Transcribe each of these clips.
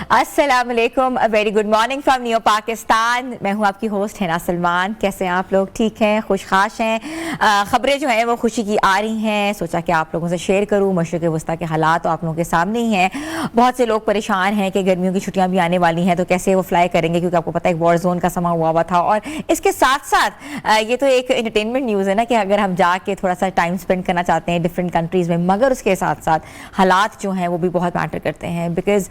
अस्सलाम वालेकुम, very good morning from new Pakistan. मैं हूं आपकी होस्ट हिना सलमान। कैसे हैं आप लोग? ठीक हैं, खुशखाश हैं? ख़बरें जो हैं वो खुशी की आ रही हैं, सोचा कि आप लोगों से शेयर करूं। मशरिक़ वस्ता के हालात तो आप लोगों के सामने ही हैं। बहुत से लोग परेशान हैं कि गर्मियों की छुट्टियां भी आने वाली हैं तो कैसे वो फ्लाई करेंगे, क्योंकि आपको पता है एक वॉर जोन का समा हुआ था। और इसके साथ साथ ये तो एक एंटरटेनमेंट न्यूज़ है ना कि अगर हम जाके थोड़ा सा टाइम स्पेंड करना चाहते हैं डिफरेंट कंट्रीज़ में, मगर उसके साथ साथ हालात जो हैं वो भी बहुत मैटर करते हैं। बिकॉज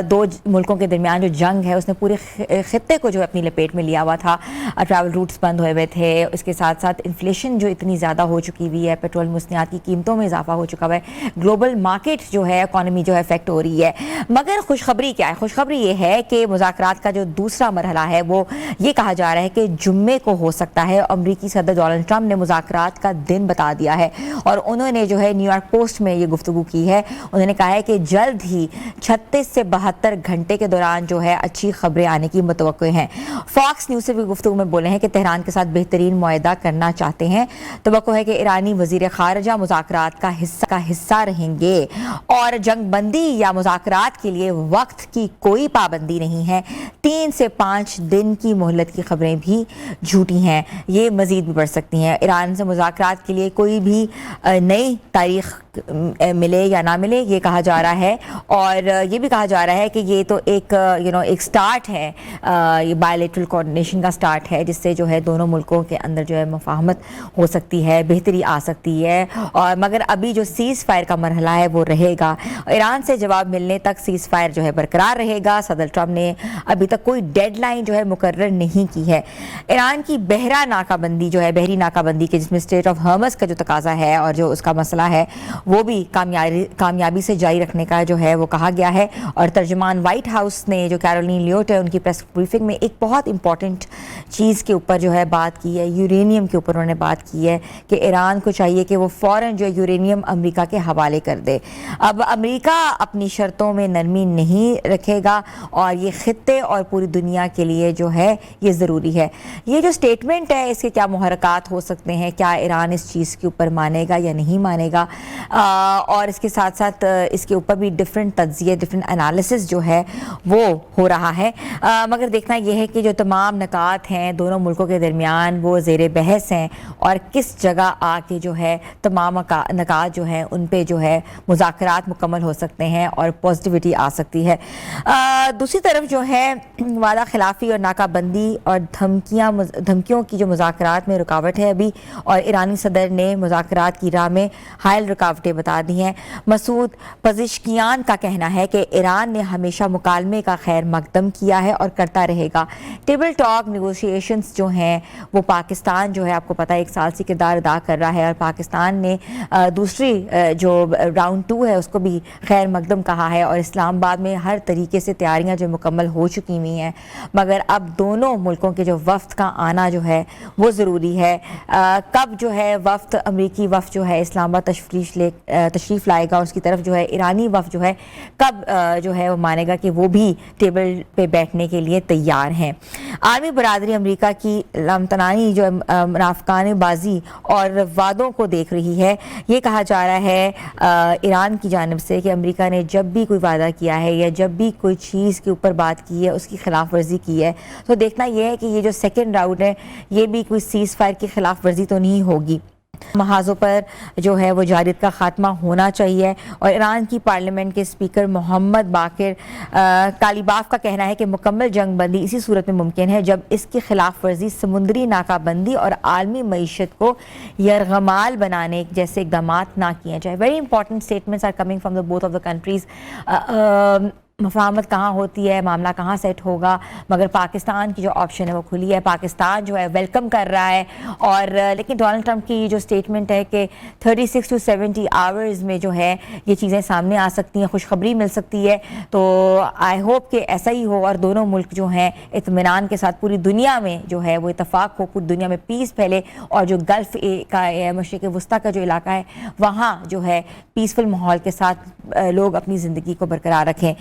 दो मुल्कों के दरमियान जो जंग है उसने पूरे खित्ते को जो अपनी लपेट में लिया हुआ था। ट्रैवल रूट्स बंद हुए हुए थे। इसके साथ साथ इन्फ्लेशन जो इतनी ज़्यादा हो चुकी हुई है, पेट्रोल मुस्तियात की कीमतों में इजाफा हो चुका है, ग्लोबल मार्केट जो है, इकॉनमी जो है अफेक्ट हो रही है। मगर खुशखबरी क्या है? खुशखबरी ये है कि मुज़ाकरात का जो दूसरा मरहला है वो ये कहा जा रहा है कि जुम्मे को हो सकता है। अमरीकी सदर डोनाल्ड ट्रंप ने मुज़ाकरात का दिन बता दिया है और उन्होंने जो है न्यूयॉर्क पोस्ट में ये गुफ्तगू की है। उन्होंने कहा है कि जल्द ही 36 से 72 घंटे के दौरान जो है अच्छी खबरें आने की मुतवक्को हैं। फॉक्स न्यूज़ से भी गुफ्तगू में बोले हैं कि तेहरान के साथ बेहतरीन मुआहदा करना चाहते हैं। तवक्को है कि ईरानी वज़ीर ख़ारिजा मुज़ाकरात का हिस्सा रहेंगे और जंग बंदी या मुज़ाकरात के लिए वक्त की कोई पाबंदी नहीं है। 3 से 5 दिन की मोहलत की खबरें भी झूठी हैं, ये मज़ीद भी बढ़ सकती हैं। ईरान से मुज़ाकरात के लिए कोई भी नई तारीख मिले या ना मिले ये कहा जा रहा है। और ये भी कहा जा रहा है कि ये तो एक एक स्टार्ट है, ये बायलैटरल कोऑर्डिनेशन का स्टार्ट है, जिससे जो है दोनों मुल्कों के अंदर जो है मुफाहमत हो सकती है, बेहतरी आ सकती है। और मगर अभी जो सीज़ फायर का मरहला है वो रहेगा। ईरान से जवाब मिलने तक सीज़ फायर जो है बरकरार रहेगा। सदर ट्रंप ने अभी तक कोई डेडलाइन जो है मुकर्रर नहीं की है। ईरान की बहरी नाकाबंदी के जिसमें स्टेट ऑफ हॉर्मज़ का जो तकाजा है और जो उसका मसला है वो भी कामयाबी से जारी रखने का जो है वो कहा गया है। और तर्जुमान वाइट हाउस ने जो कैरोलिन लियोट है उनकी प्रेस ब्रीफिंग में एक बहुत इंपॉर्टेंट चीज़ के ऊपर जो है बात की है, यूरेनियम के ऊपर उन्होंने बात की है कि ईरान को चाहिए कि वो फ़ौरन जो यूरेनियम अमेरिका के हवाले कर दे। अब अमेरिका अपनी शर्तों में नरमी नहीं रखेगा और ये खित्ते और पूरी दुनिया के लिए जो है ये ज़रूरी है। ये जो स्टेटमेंट है इसके क्या मुहरकात हो सकते हैं, क्या ईरान इस चीज़ के ऊपर मानेगा या नहीं मानेगा, और इसके साथ साथ इसके ऊपर भी डिफरेंट तज्ज़िये, डिफरेंट एनालिसिस जो है वो हो रहा है। मगर देखना यह है कि जो तमाम नकात हैं दोनों मुल्कों के दरमियान वो ज़ेरे बहस हैं और किस जगह आके जो है तमाम नकात जो हैं उन पे जो है मुज़ाकरात मुकम्मल हो सकते हैं और पॉजिटिविटी आ सकती है। दूसरी तरफ जो है वादा खिलाफ़ी और नाकाबंदी और धमकियों की जो मुज़ाकरात में रुकावट है अभी, और ईरानी सदर ने मुज़ाकरात की राह में हायल रुकावटें बता दी हैं। मसूद पज़िशकियान का कहना है कि ईरान ने हमेशा मुकालमे का खैर मकदम किया है और करता रहेगा। टेबल टॉक नेगोशिएशंस जो हैं वो पाकिस्तान जो है आपको पता है 1 साल से किरदार अदा कर रहा है और पाकिस्तान ने दूसरी जो राउंड 2 है उसको भी खैर मकदम कहा है। और इस्लामाबाद में हर तरीके से तैयारियां जो मुकम्मल हो चुकी हुई हैं, मगर अब दोनों मुल्कों के जो वफ्द का आना जो है वो ज़रूरी है। कब जो है वफ्द, अमरीकी वफ्द जो है इस्लामाबाद तशरीफ़ लाएगा, उसकी तरफ जो है ईरानी वफ्द जो है कब जो है वो मानेगा कि वो भी टेबल पे बैठने के लिए तैयार हैं। आर्मी बरादरी अमेरिका की लमतनानी जो मुनाफिकानेबाजी और वादों को देख रही है। ये कहा जा रहा है ईरान की जानिब से कि अमेरिका ने जब भी कोई वादा किया है या जब भी कोई चीज़ के ऊपर बात की है उसकी खिलाफ वर्जी की है। तो देखना यह है कि ये जो सेकेंड राउंड है ये भी कोई सीज़ फायर की खिलाफ वर्जी तो नहीं होगी। महाजों पर जो है वो जारियत का खात्मा होना चाहिए। और ईरान की पार्लियामेंट के स्पीकर मोहम्मद बाकिर कालीबाफ का कहना है कि मुकम्मल जंग बंदी इसी सूरत में मुमकिन है जब इसकी खिलाफ वर्जी समुद्री नाकाबंदी और आलमी मईशत को यरगमाल बनाने जैसे इकदाम ना किए जाए। Very important statements are coming from the both of the countries. मुफाहमत कहाँ होती है, मामला कहाँ सेट होगा, मगर पाकिस्तान की जो ऑप्शन है वो खुली है। पाकिस्तान जो है वेलकम कर रहा है। और लेकिन डोनाल्ड ट्रंप की जो स्टेटमेंट है कि 36 to 70 आवर्स में जो है ये चीज़ें सामने आ सकती हैं, खुशखबरी मिल सकती है। तो आई होप कि ऐसा ही हो और दोनों मुल्क जो हैं इत्मीनान के साथ पूरी दुनिया में जो है वो इतफाक़ हो, पूरी दुनिया में पीस फैले और जो गल्फ़ का मशरिक़ वस्ता का जो इलाका है वहाँ जो है पीसफुल माहौल के साथ लोग अपनी ज़िंदगी को बरकरार रखें।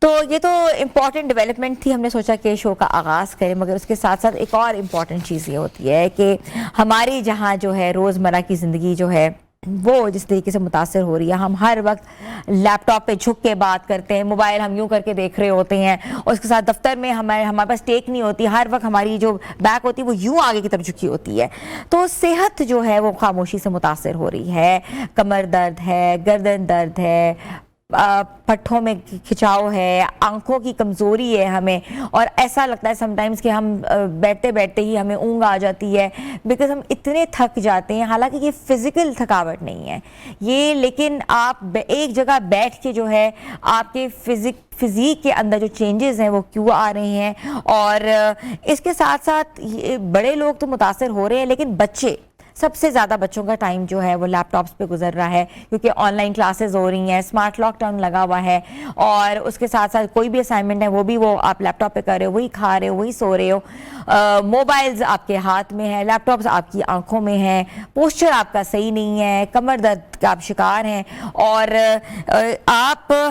तो ये तो इम्पॉर्टेंट डेवलपमेंट थी, हमने सोचा कि शो का आगाज़ करें। मगर उसके साथ साथ एक और इम्पॉर्टेंट चीज़ ये होती है कि हमारी जहाँ जो है रोज़मर्रा की ज़िंदगी जो है वो जिस तरीके से मुतासर हो रही है। हम हर वक्त लैपटॉप पे झुक के बात करते हैं, मोबाइल हम यूं करके देख रहे होते हैं, और उसके साथ दफ्तर में हमारे पास टेक नहीं होती, हर वक्त हमारी जो बैक होती है वो यूं आगे की तरफ झुकी होती है। तो सेहत जो है वो खामोशी से मुतासर हो रही है। कमर दर्द है, गर्दन दर्द है, पट्ठों में खिंचाव है, आंखों की कमज़ोरी है हमें, और ऐसा लगता है समटाइम्स कि हम बैठते बैठते ही हमें ऊँघ आ जाती है, बिकॉज हम इतने थक जाते हैं। हालांकि ये फिज़िकल थकावट नहीं है ये, लेकिन आप एक जगह बैठ के जो है आपके फिज़ीक के अंदर जो चेंजेस हैं वो क्यों आ रहे हैं। और इसके साथ साथ बड़े लोग तो मुतासर हो रहे हैं, लेकिन बच्चे, सबसे ज़्यादा बच्चों का टाइम जो है वो लैपटॉप्स पे गुजर रहा है, क्योंकि ऑनलाइन क्लासेस हो रही हैं, स्मार्ट लॉकडाउन लगा हुआ है, और उसके साथ साथ कोई भी असाइनमेंट है वो भी वो आप लैपटॉप पे कर रहे हो, वही खा रहे हो, वही सो रहे हो। मोबाइल्स आपके हाथ में है, लैपटॉप्स आपकी आंखों में है, पोस्चर आपका सही नहीं है, कमर दर्द का आप शिकार हैं। और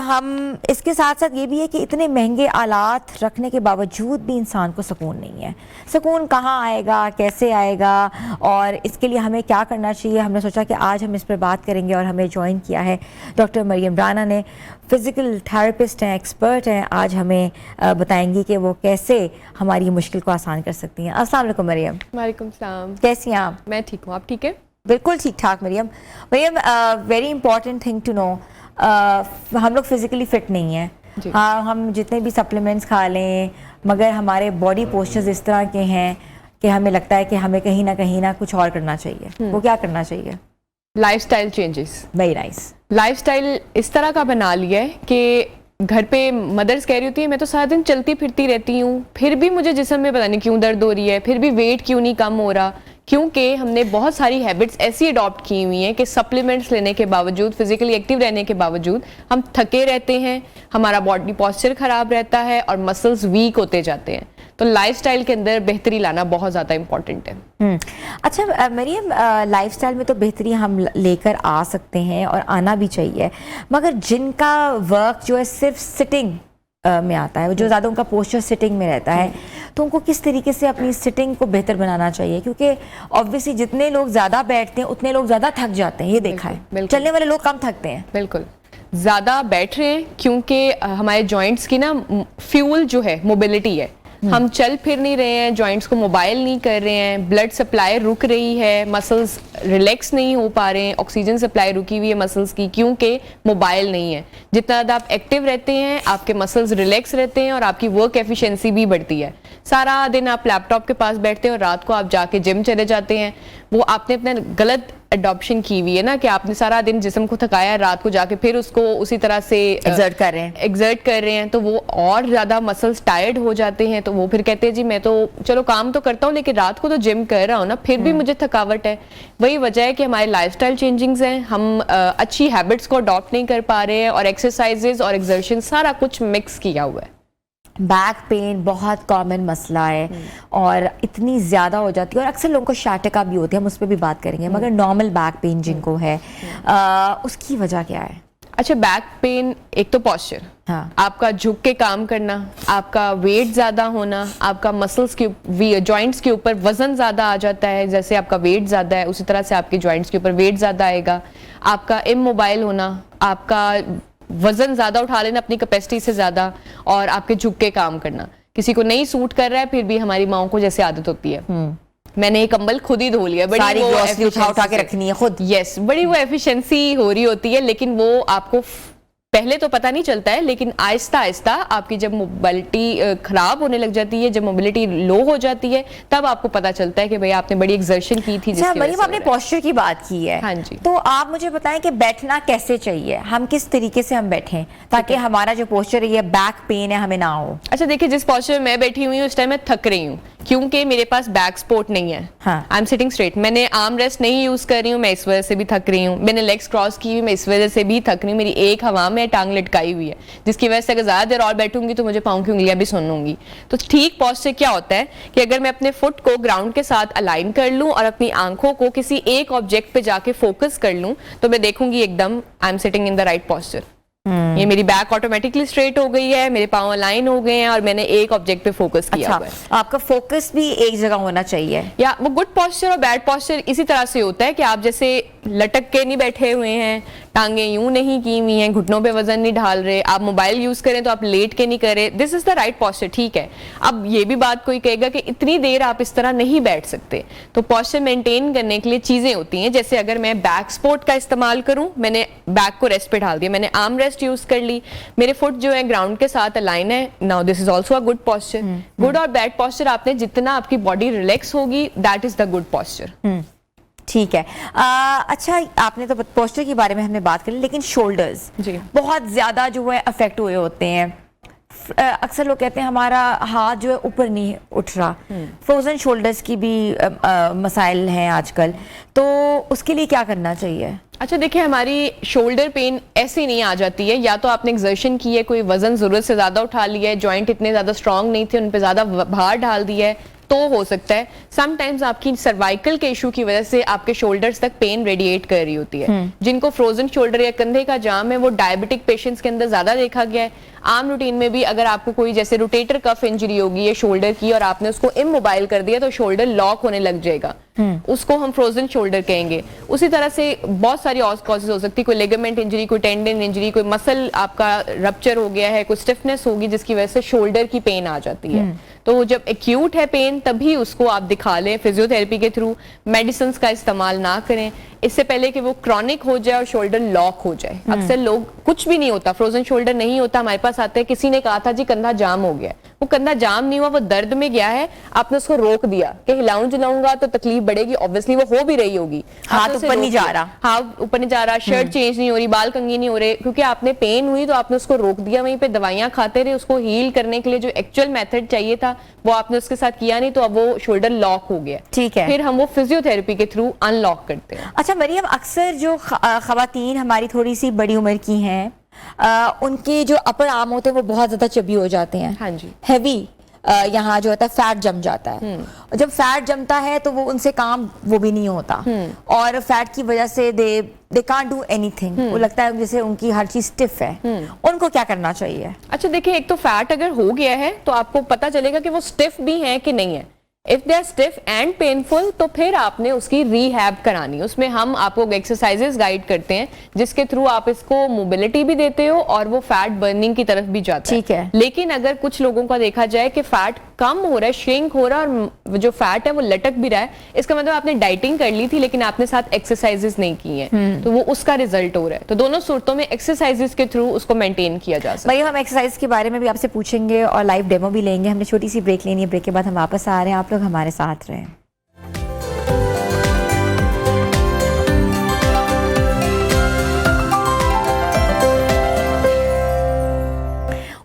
हम इसके साथ साथ ये भी है कि इतने महंगे आलात रखने के बावजूद भी इंसान को सुकून नहीं है। सुकून कहाँ आएगा, कैसे आएगा, और इसके लिए हमें क्या करना चाहिए। हमने सोचा कि आज हम इस पर बात करेंगे, और हमें ज्वाइन किया है डॉक्टर मरियम राना ने। फिज़िकल थेरेपिस्ट हैं, एक्सपर्ट हैं। आज हमें बताएंगी कि वो कैसे हमारी मुश्किल को आसान कर सकती हैं। अस्सलाम वालेकुम मरियम। वालेकुम सलाम। कैसी हैं आप? मैं ठीक हूँ, आप ठीक है? बिल्कुल ठीक ठाक Maryam. Maryam, very important thing to know, हम लोग फिज़िकली फ़िट नहीं हैं। हाँ, हम जितने भी सप्लीमेंट्स खा लें, मगर हमारे बॉडी पोस्चर्स इस तरह के हैं कि हमें लगता है कि हमें कहीं ना कुछ और करना चाहिए। वो क्या करना चाहिए? Lifestyle changes. Very nice. Lifestyle इस तरह का बना लिया है कि घर पे मदर्स कह रही होती है मैं तो सारा दिन चलती फिरती रहती हूँ, फिर भी मुझे जिस्म में पता नहीं क्यों दर्द हो रही है, फिर भी वेट क्यों नहीं कम हो रहा, क्योंकि हमने बहुत सारी हैबिट्स ऐसी अडॉप्ट की हुई हैं कि सप्लीमेंट्स लेने के बावजूद, फिजिकली एक्टिव रहने के बावजूद हम थके रहते हैं, हमारा बॉडी पोस्चर खराब रहता है और मसल्स वीक होते जाते हैं। तो लाइफस्टाइल के अंदर बेहतरी लाना बहुत ज़्यादा इंपॉर्टेंट है। अच्छा मरियम, लाइफस्टाइल में तो बेहतरी हम लेकर आ सकते हैं और आना भी चाहिए, मगर जिनका वर्क जो है सिर्फ सिटिंग में आता है, जो ज़्यादा उनका पोस्चर सिटिंग में रहता है, तो उनको किस तरीके से अपनी सिटिंग को बेहतर बनाना चाहिए? क्योंकि ऑब्वियसली जितने लोग ज़्यादा बैठते हैं उतने लोग ज़्यादा थक जाते हैं, ये देखा है। चलने वाले लोग कम थकते हैं। बिल्कुल, ज़्यादा बैठ रहे हैं क्योंकि हमारे जॉइंट्स की ना फ्यूल जो है मोबिलिटी है, हम चल फिर नहीं रहे हैं, जॉइंट्स को मोबाइल नहीं कर रहे हैं, ब्लड सप्लाई रुक रही है, मसल्स रिलैक्स नहीं हो पा रहे हैं, ऑक्सीजन सप्लाई रुकी हुई है मसल्स की क्योंकि मोबाइल नहीं है। जितना ज़्यादा आप एक्टिव रहते हैं, आपके मसल्स रिलैक्स रहते हैं और आपकी वर्क एफिशिएंसी भी बढ़ती है। सारा दिन आप लैपटॉप के पास बैठते हैं और रात को आप जाके जिम चले जाते हैं, वो आपने अपने गलत एडॉप्शन की हुई है ना कि आपने सारा दिन जिस्म को थकाया, रात को जाके फिर उसको उसी तरह से एक्सर्ट कर रहे हैं, तो वो और ज़्यादा मसल्स टायर्ड हो जाते हैं। तो वो फिर कहते हैं जी मैं तो चलो काम तो करता हूँ लेकिन रात को तो जिम कर रहा हूँ ना, फिर भी मुझे थकावट है। वही वजह है कि हमारे लाइफस्टाइल चेंजिंग्स हैं, हम अच्छी हैबिट्स को अडॉप्ट नहीं कर पा रहे हैं, और एक्सरसाइजेस और एक्सर्शन सारा कुछ मिक्स किया हुआ है। बैक पेन बहुत कॉमन मसला है और इतनी ज़्यादा हो जाती है, और अक्सर लोगों को शाटिका भी होती है, हम उस पर भी बात करेंगे। मगर नॉर्मल बैक पेन जिनको है, उसकी वजह क्या है? अच्छा, बैक पेन एक तो पोस्चर, हाँ, आपका झुक के काम करना, आपका वेट ज़्यादा होना, आपका मसल्स के जॉइंट्स के ऊपर वजन ज़्यादा आ जाता है। जैसे आपका वेट ज़्यादा है उसी तरह से आपके जॉइंट्स के ऊपर वेट ज़्यादा आएगा। आपका इमोबाइल होना, आपका वजन ज़्यादा उठा लेना अपनी कैपेसिटी से ज़्यादा, और आपके झुक के काम करना। किसी को नहीं सूट कर रहा है, फिर भी हमारी माओं को जैसे आदत होती है, मैंने ये कंबल खुद ही धो लिया, सारी ग्रोसरी उठा के रखनी है खुद। यस, बड़ी वो एफिशिएंसी हो रही होती है, लेकिन वो आपको पहले तो पता नहीं चलता है, लेकिन आहिस्ता आहिस्ता आपकी जब मोबिलिटी खराब होने लग जाती है, जब मोबिलिटी लो हो जाती है, तब आपको पता चलता है कि भाई आपने बड़ी एक्सर्शन की थी। अच्छा मरियम, आपने पोस्चर की बात की है, हाँ जी, तो आप मुझे बताएं कि बैठना कैसे चाहिए, हम किस तरीके से हम बैठें ताकि हमारा जो पोस्चर है, ये बैक पेन है, हमें ना हो। अच्छा देखिए, जिस पोस्चर में मैं बैठी हुई हूँ उस टाइम मैं थक रही हूँ क्योंकि मेरे पास बैक सपोर्ट नहीं है। आई एम सिटिंग स्ट्रेट, मैंने आर्म रेस्ट नहीं यूज कर रही हूँ, मैं इस वजह से भी थक रही हूँ। मैंने लेग्स क्रॉस की हुई, मैं इस वजह से भी थक रही हूँ। मेरी एक हवा में टांग लटकाई हुई है, जिसकी वजह से अगर ज्यादा देर और बैठूंगी तो मुझे पाँव की उंगलियां भी सुनूंगी। तो ठीक पोस्चर क्या होता है कि अगर मैं अपने फुट को ग्राउंड के साथ अलाइन कर लूं और अपनी आंखों को किसी एक ऑब्जेक्ट पे जाके फोकस कर लूं, तो मैं देखूंगी एकदम I am sitting in the right posture. ये मेरी बैक ऑटोमेटिकली स्ट्रेट हो गई है, मेरे पाँव अलाइन हो गए हैं और मैंने एक ऑब्जेक्ट पे फोकस किया हुआ है। आपका फोकस भी एक जगह होना चाहिए। या वो गुड पोस्चर और बैड पोस्चर इसी तरह से होता है कि आप जैसे लटक के नहीं बैठे हुए हैं, टांगे यूं नहीं की हुई हैं, घुटनों पे वजन नहीं ढाल रहे, आप मोबाइल यूज करें तो आप लेट के नहीं कर रहे, this is the right posture, ठीक है। अब ये भी बात कोई कहेगा कि इतनी देर आप इस तरह नहीं बैठ सकते, तो पोस्चर मेंटेन करने के लिए चीजें होती हैं। जैसे अगर मैं बैक सपोर्ट का इस्तेमाल करूं, मैंने बैक को रेस्ट पे ढाल दिया, मैंने आर्म रेस्ट यूज कर ली, मेरे फुट जो है ग्राउंड के साथ अलाइन है, now this is also a good posture. Good और बैड पोस्चर आपने जितना आपकी बॉडी रिलैक्स होगी, that is the good posture. ठीक है। अच्छा, आपने तो पोस्चर के बारे में हमने बात करी, लेकिन शोल्डर्स जी बहुत ज्यादा जो है अफेक्ट हुए होते हैं। अक्सर लोग कहते हैं हमारा हाथ जो है ऊपर नहीं उठ रहा, फ्रोजन शोल्डर्स की भी मसाइल हैं आजकल, तो उसके लिए क्या करना चाहिए? अच्छा देखिए, हमारी शोल्डर पेन ऐसी नहीं आ जाती है, या तो आपने एक्सर्शन की है, कोई वजन जरूरत से ज्यादा उठा लिया है, जॉइंट इतने ज्यादा स्ट्रांग नहीं थे, उन पे ज्यादा भार डाल दिया है, तो हो सकता है। समटाइम्स आपकी सर्वाइकल के इशू की वजह से आपके शोल्डर्स तक पेन रेडिएट कर रही होती है। जिनको फ्रोजन शोल्डर या कंधे का जाम है, वो डायबिटिक पेशेंट्स के अंदर ज्यादा देखा गया है। आम रूटीन में भी अगर आपको कोई जैसे रोटेटर कफ इंजरी होगी या शोल्डर की और आपने उसको इमोबाइल कर दिया, तो शोल्डर लॉक होने लग जाएगा, उसको हम फ्रोजन शोल्डर कहेंगे। उसी तरह से बहुत सारी और कॉजेज हो सकती है, कोई लिगामेंट इंजरी, कोई टेंडन इंजरी, कोई मसल आपका रप्चर हो गया है, कोई स्टिफनेस होगी जिसकी वजह से शोल्डर की पेन आ जाती है। तो जब एक्यूट है पेन, तभी उसको आप दिखा लें फिजियोथेरेपी के थ्रू, मेडिसिन का इस्तेमाल ना करें इससे पहले कि वो क्रॉनिक हो जाए और शोल्डर लॉक हो जाए। अक्सर लोग, कुछ भी नहीं होता, फ्रोजन शोल्डर नहीं होता, हमारे पास आते हैं, किसी ने कहा था जी कंधा जाम हो गया, वो कंधा जाम नहीं हुआ, वो दर्द में गया है, आपने उसको रोक दिया कि हिलाऊं जलाऊंगा तो तकलीफ बढ़ेगी, ऑब्वियसली वो हो भी रही होगी, हाथ ऊपर नहीं जा रहा, हाथ ऊपर नहीं जा रहा, शर्ट चेंज नहीं हो रही, बाल कंघी नहीं हो रहे, क्योंकि आपने पेन हुई तो आपने उसको रोक दिया, वहीं पे दवाइयां खाते रहे, उसको हील करने के लिए जो एक्चुअल मेथड चाहिए था वो आपने उसके साथ किया नहीं, तो अब वो शोल्डर लॉक हो गया। ठीक है, फिर हम वो फिजियोथेरेपी के थ्रू अनलॉक करते हैं। अच्छा मरियम, अक्सर जो खवातीन हमारी थोड़ी सी बड़ी उम्र की हैं, उनके जो अपर आर्म होते हैं वो बहुत ज्यादा चबी हो जाते हैं। हाँ जी, हैवी, यहाँ जो होता है फैट जम जाता है, और जब फैट जमता है तो वो उनसे काम वो भी नहीं होता, और फैट की वजह से दे कांट डू एनीथिंग, वो लगता है जैसे उनकी हर चीज स्टिफ है। उनको क्या करना चाहिए? अच्छा देखिए, एक तो फैट अगर हो गया है तो आपको पता चलेगा कि वो स्टिफ भी है कि नहीं है। If they are stiff and painful, तो फिर आपने उसकी रीहैब करानी है। उसमें हम आपको एक्सरसाइजेस गाइड करते हैं जिसके थ्रू आप इसको मोबिलिटी भी देते हो और वो फैट बर्निंग की तरफ भी जाता है। ठीक है, लेकिन अगर कुछ लोगों का देखा जाए कि फैट कम हो रहा है, श्रिंक हो रहा है, और जो फैट है वो लटक भी रहा है, इसका मतलब आपने डाइटिंग कर ली थी लेकिन आपने साथ एक्सरसाइजेस नहीं की हैं, तो वो उसका रिजल्ट हो रहा है। तो दोनों सूरतों में एक्सरसाइजेस के थ्रू उसको मेंटेन किया जा सकता है। भाई हम एक्सरसाइज के बारे में भी आपसे पूछेंगे और लाइव डेमो भी लेंगे। हमने छोटी सी ब्रेक लेनी है, ब्रेक के बाद हम वापस आ रहे हैं, आप लोग हमारे साथ रहें।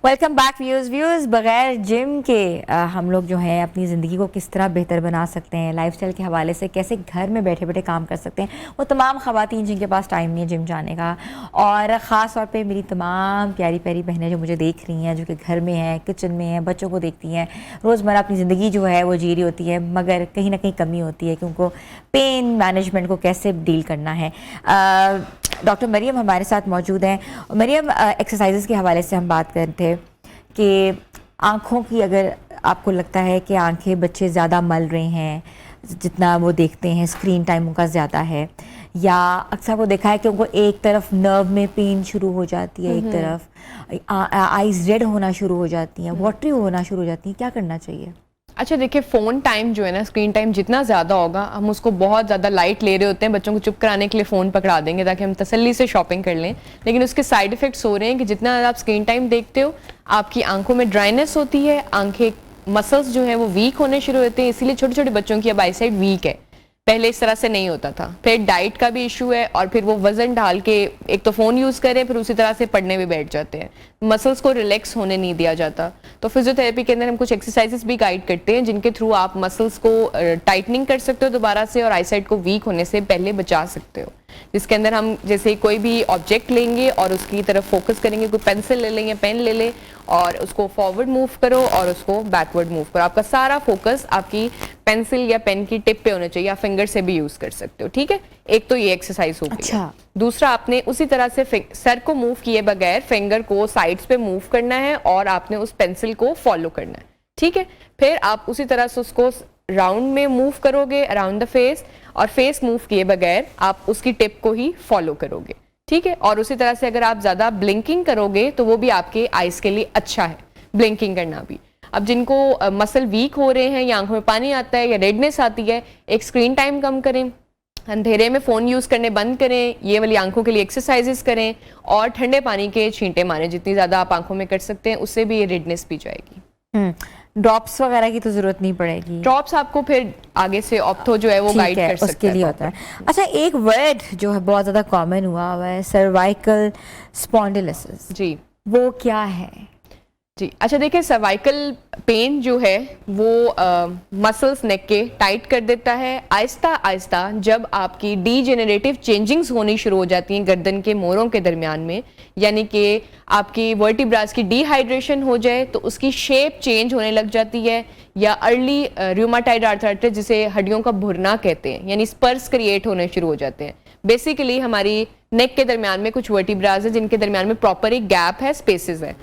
Welcome back viewers. बगैर जिम के हम लोग जो है अपनी ज़िंदगी को किस तरह बेहतर बना सकते हैं, लाइफस्टाइल के हवाले से कैसे घर में बैठे बैठे काम कर सकते हैं, वो तमाम ख़वातीन जिनके पास टाइम नहीं है जिम जाने का, और ख़ास तौर पे मेरी तमाम प्यारी प्यारी बहनें जो मुझे देख रही हैं, जो कि घर में हैं, किचन में हैं, बच्चों को देखती हैं, रोज़मर्रा अपनी ज़िंदगी जो है वो जी रही होती है, मगर कहीं ना कहीं कमी होती है कि उनको पेन मैनेजमेंट को कैसे डील करना है। डॉक्टर मरियम हमारे साथ मौजूद हैं। मरियम, एक्सरसाइजेस के हवाले से हम बात कर रहे थे कि आँखों की, अगर आपको लगता है कि आंखें बच्चे ज़्यादा मल रहे हैं, जितना वो देखते हैं स्क्रीन टाइम उनका ज़्यादा है, या अक्सर वो देखा है कि उनको एक तरफ नर्व में पेन शुरू हो जाती है, एक तरफ आईज रेड होना शुरू हो जाती हैं, वाटरी होना शुरू हो जाती हैं, क्या करना चाहिए? अच्छा देखिए, फ़ोन टाइम जो है ना, स्क्रीन टाइम जितना ज़्यादा होगा, हम उसको बहुत ज़्यादा लाइट ले रहे होते हैं, बच्चों को चुप कराने के लिए फ़ोन पकड़ा देंगे ताकि हम तसल्ली से शॉपिंग कर लें, लेकिन उसके साइड इफ़ेक्ट्स हो रहे हैं कि जितना ज़्यादा आप स्क्रीन टाइम देखते हो, आपकी आंखों में ड्राइनेस होती है, आंखें मसल्स जो हैं वो वीक होने शुरू होते हैं, इसीलिए छोटे छोटे बच्चों की अब आईसाइट वीक है, पहले इस तरह से नहीं होता था। फिर डाइट का भी इशू है, और फिर वो वजन ढाल के एक तो फ़ोन यूज़ करें, फिर उसी तरह से पढ़ने भी बैठ जाते हैं, मसल्स को रिलैक्स होने नहीं दिया जाता। तो फिजियोथेरेपी के अंदर हम कुछ एक्सरसाइजेस भी गाइड करते हैं जिनके थ्रू आप मसल्स को टाइटनिंग कर सकते हो दोबारा से, और आईसाइट को वीक होने से पहले बचा सकते हो। जिसके अंदर हम जैसे कोई भी ऑब्जेक्ट लेंगे और उसकी तरफ फोकस करेंगे, कोई पेंसिल ले लें या पेन ले लें और उसको फॉरवर्ड मूव करो और उसको बैकवर्ड मूव करो। आपका सारा फोकस आपकी पेंसिल या पेन की टिप पे होना चाहिए, या फिंगर से भी यूज कर सकते हो, ठीक है। एक तो ये एक्सरसाइज हो गई। अच्छा। दूसरा, आपने उसी तरह से सर को मूव किए बगैर फिंगर को साइड्स पे मूव करना है और आपने उस पेंसिल को फॉलो करना है, ठीक है। फिर आप उसी तरह से उसको राउंड में मूव करोगे अराउंड द फेस, और फेस मूव किए बगैर आप उसकी टिप को ही फॉलो करोगे, ठीक है। और उसी तरह से अगर आप ज्यादा ब्लिंकिंग करोगे तो वो भी आपके आईज के लिए अच्छा है, ब्लिंकिंग करना भी। अब जिनको मसल वीक हो रहे हैं या आंखों में पानी आता है या रेडनेस आती है, एक स्क्रीन टाइम कम करें, अंधेरे में फ़ोन यूज़ करने बंद करें, ये वाली आंखों के लिए एक्सरसाइजेस करें और ठंडे पानी के छींटे मारें, जितनी ज़्यादा आप आंखों में कर सकते हैं उससे भी ये रेडनेस भी जाएगी। ड्रॉप्स वगैरह की तो जरूरत नहीं पड़ेगी? ड्रॉप्स आपको फिर आगे से ऑप्थो जो है वो गाइड कर सकता है, उसके लिए होता है। अच्छा, एक वर्ड जो है बहुत ज़्यादा कॉमन हुआ है, सर्वाइकल स्पॉन्डिलोसिस, जी, वो क्या है? जी अच्छा, देखिए सर्वाइकल पेन जो है वो मसल्स नेक के टाइट कर देता है। आहिस्ता आहिस्ता जब आपकी डीजेनरेटिव चेंजिंग्स होनी शुरू हो जाती हैं गर्दन के मोरों के दरमियान में, यानी कि आपकी वर्टिब्रास की डिहाइड्रेशन हो जाए तो उसकी शेप चेंज होने लग जाती है, या अर्ली रूमाटाइड आर्थराइटिस जिसे हड्डियों का भुरना कहते हैं, यानी स्पर्स क्रिएट होने शुरू हो जाते हैं। बेसिकली हमारी नेक के दरमियान में कुछ वर्टिब्रास है जिनके दरमियान में प्रॉपर एक गैप है, स्पेसेस है,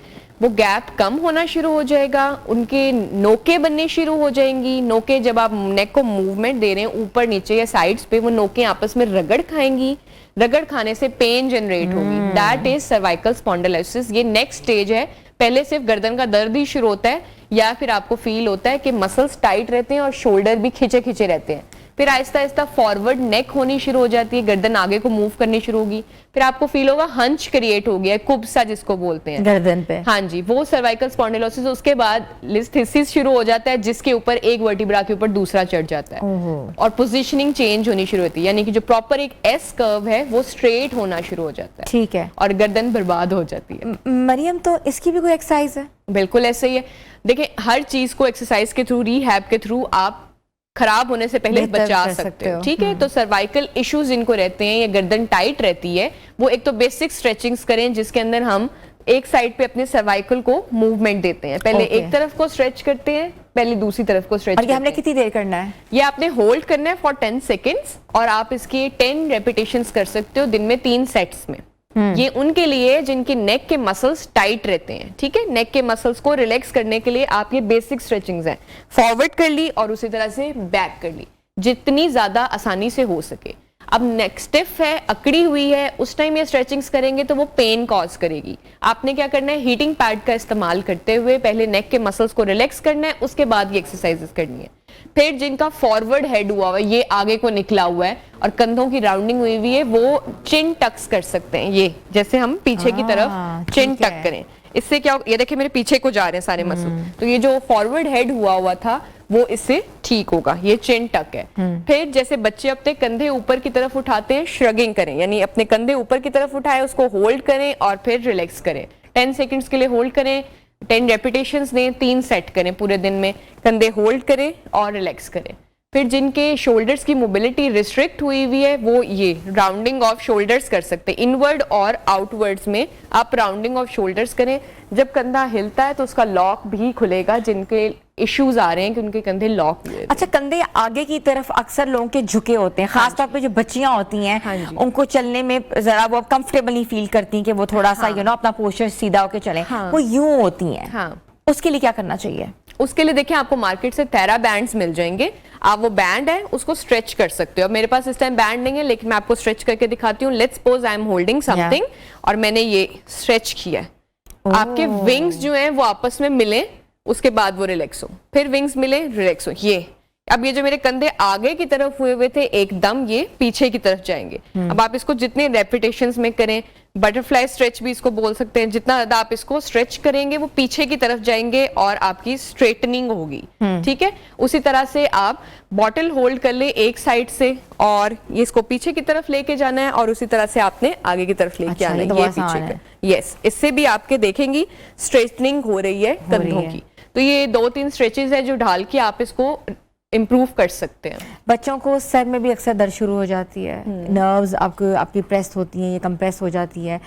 वो गैप कम होना शुरू हो जाएगा, उनके नोके बनने शुरू हो जाएंगी। नोके जब आप नेक को मूवमेंट दे रहे हैं ऊपर नीचे या साइड्स पे, वो नोके आपस में रगड़ खाएंगी, रगड़ खाने से पेन जनरेट होगी, दैट इज सर्वाइकल स्पॉन्डिलोसिस। ये नेक्स्ट स्टेज है। पहले सिर्फ गर्दन का दर्द ही शुरू होता है, या फिर आपको फील होता है कि मसल्स टाइट रहते हैं और शोल्डर भी खिंचे खिंचे रहते हैं। फिर आहिस्ता आहिस्ता फॉरवर्ड नेक होनी शुरू हो जाती है, गर्दन आगे को मूव करनी शुरू होगी, फिर आपको फील होगा हंच क्रिएट हो गया, कुब्सा जिसको बोलते हैं गर्दन पे, हाँ जी, वो सर्वाइकल स्पॉन्डिलोसिस। उसके बाद लिस्थेसिस शुरू हो जाता है, जिसके ऊपर एक वर्टिब्रा के ऊपर दूसरा चढ़ जाता है और पोजीशनिंग चेंज होनी शुरू होती है, यानी कि जो प्रॉपर एक एस कर्व है वो स्ट्रेट होना शुरू हो जाता है, ठीक है, और गर्दन बर्बाद हो जाती है। मरियम, तो इसकी भी कोई एक्सरसाइज है? बिल्कुल ऐसे ही है। देखिए, हर चीज को एक्सरसाइज के थ्रू, रिहैब के थ्रू आप खराब होने से पहले बचा सकते हो, ठीक है। तो सर्वाइकल इश्यूज जिनको रहते हैं या गर्दन टाइट रहती है, वो एक तो बेसिक स्ट्रेचिंग्स करें जिसके अंदर हम एक साइड पे अपने सर्वाइकल को मूवमेंट देते हैं। पहले एक तरफ को स्ट्रेच करते हैं, पहले दूसरी तरफ को स्ट्रेच करते हैं। हमने कितनी देर करना है? ये आपने होल्ड करना है फॉर 10 सेकेंड्स, और आप इसकी 10 रेपिटेशंस कर सकते हो दिन में 3 सेट्स में। ये उनके लिए जिनके नेक के मसल्स टाइट रहते हैं, ठीक है। नेक के मसल्स को रिलैक्स करने के लिए आप ये बेसिक स्ट्रेचिंग्स हैं, फॉरवर्ड कर ली और उसी तरह से बैक कर ली, जितनी ज्यादा आसानी से हो सके। अब नेक स्टिफ है, अकड़ी हुई है, उस टाइम ये स्ट्रेचिंग्स करेंगे तो वो पेन कॉज करेगी। आपने क्या करना है, हीटिंग पैड का इस्तेमाल करते हुए पहले नेक के मसल्स को रिलैक्स करना है, उसके बाद ये एक्सरसाइजेस करनी है। फिर जिनका फॉरवर्ड हेड हुआ हुआ है, ये आगे को निकला हुआ है और कंधों की राउंडिंग हुई हुई है, वो चिन टक्स कर सकते हैं। ये जैसे हम पीछे की तरफ चिन टक करें, इससे क्या, ये देखिए मेरे पीछे को जा रहे हैं सारे मसल, तो ये जो फॉरवर्ड हेड हुआ था वो इससे ठीक होगा, ये चिन टक है। फिर जैसे बच्चे अपने कंधे ऊपर की तरफ उठाते हैं, श्रगिंग करें, यानी अपने कंधे ऊपर की तरफ उठाए, उसको होल्ड करें और फिर रिलैक्स करें। 10 सेकेंड्स के लिए होल्ड करें, 10 रेपिटेशंस दें, 3 सेट करें पूरे दिन में, कंधे होल्ड करें और रिलैक्स करें। फिर जिनके शोल्डर्स की मोबिलिटी रिस्ट्रिक्ट हुई हुई है, वो ये राउंडिंग ऑफ शोल्डर्स कर सकते हैं। इनवर्ड और आउटवर्ड्स में आप राउंडिंग ऑफ शोल्डर्स करें। जब कंधा हिलता है तो उसका लॉक भी खुलेगा, जिनके इश्यूज आ रहे हैं कि उनके कंधे लॉक हुए। अच्छा, कंधे आगे की तरफ अक्सर लोगों के झुके होते हैं, खासतौर पे जो बच्चियां होती हैं, उनको चलने में जरा वो कंफर्टेबल नहीं फील करती कि वो थोड़ा सा अपना पोस्चर सीधा होकर चले, वो यूं होती हैं। उसके लिए क्या करना चाहिए? उसके लिए देखिए, आपको मार्केट से थेरा बैंड्स मिल जाएंगे, आप वो बैंड है उसको स्ट्रेच कर सकते हो। मेरे पास इस टाइम बैंड नहीं है, लेकिन मैं आपको स्ट्रेच करके दिखाती हूँ। Let's suppose I am holding something और मैंने ये स्ट्रेच किया है, आपके विंग्स जो हैं वो आपस में मिले, उसके बाद वो रिलैक्स हो, फिर विंग्स मिले, रिलैक्स हो। ये अब ये जो मेरे कंधे आगे की तरफ हुए हुए थे, एकदम ये पीछे की तरफ जाएंगे। अब आप इसको जितने रेपिटेशंस में करें, बटरफ्लाई स्ट्रेच भी इसको बोल सकते हैं, जितना ज्यादा आप इसको स्ट्रेच करेंगे वो पीछे की तरफ जाएंगे और आपकी स्ट्रेटनिंग होगी, ठीक है। उसी तरह से आप बॉटल होल्ड कर ले एक साइड से और ये इसको पीछे की तरफ लेके जाना है, और उसी तरह से आपने आगे की तरफ लेके आना है, ये पीछे का। यस, इससे भी आपके देखेंगी स्ट्रेटनिंग हो रही है कंधों की। तो ये 2-3 स्ट्रेचेस है जो ढाल के आप इसको इम्प्रूव कर सकते हैं। बच्चों को सर में भी अक्सर दर्द शुरू हो जाती है, नर्व्स आपकी प्रेस होती हैं या कंप्रेस हो जाती है,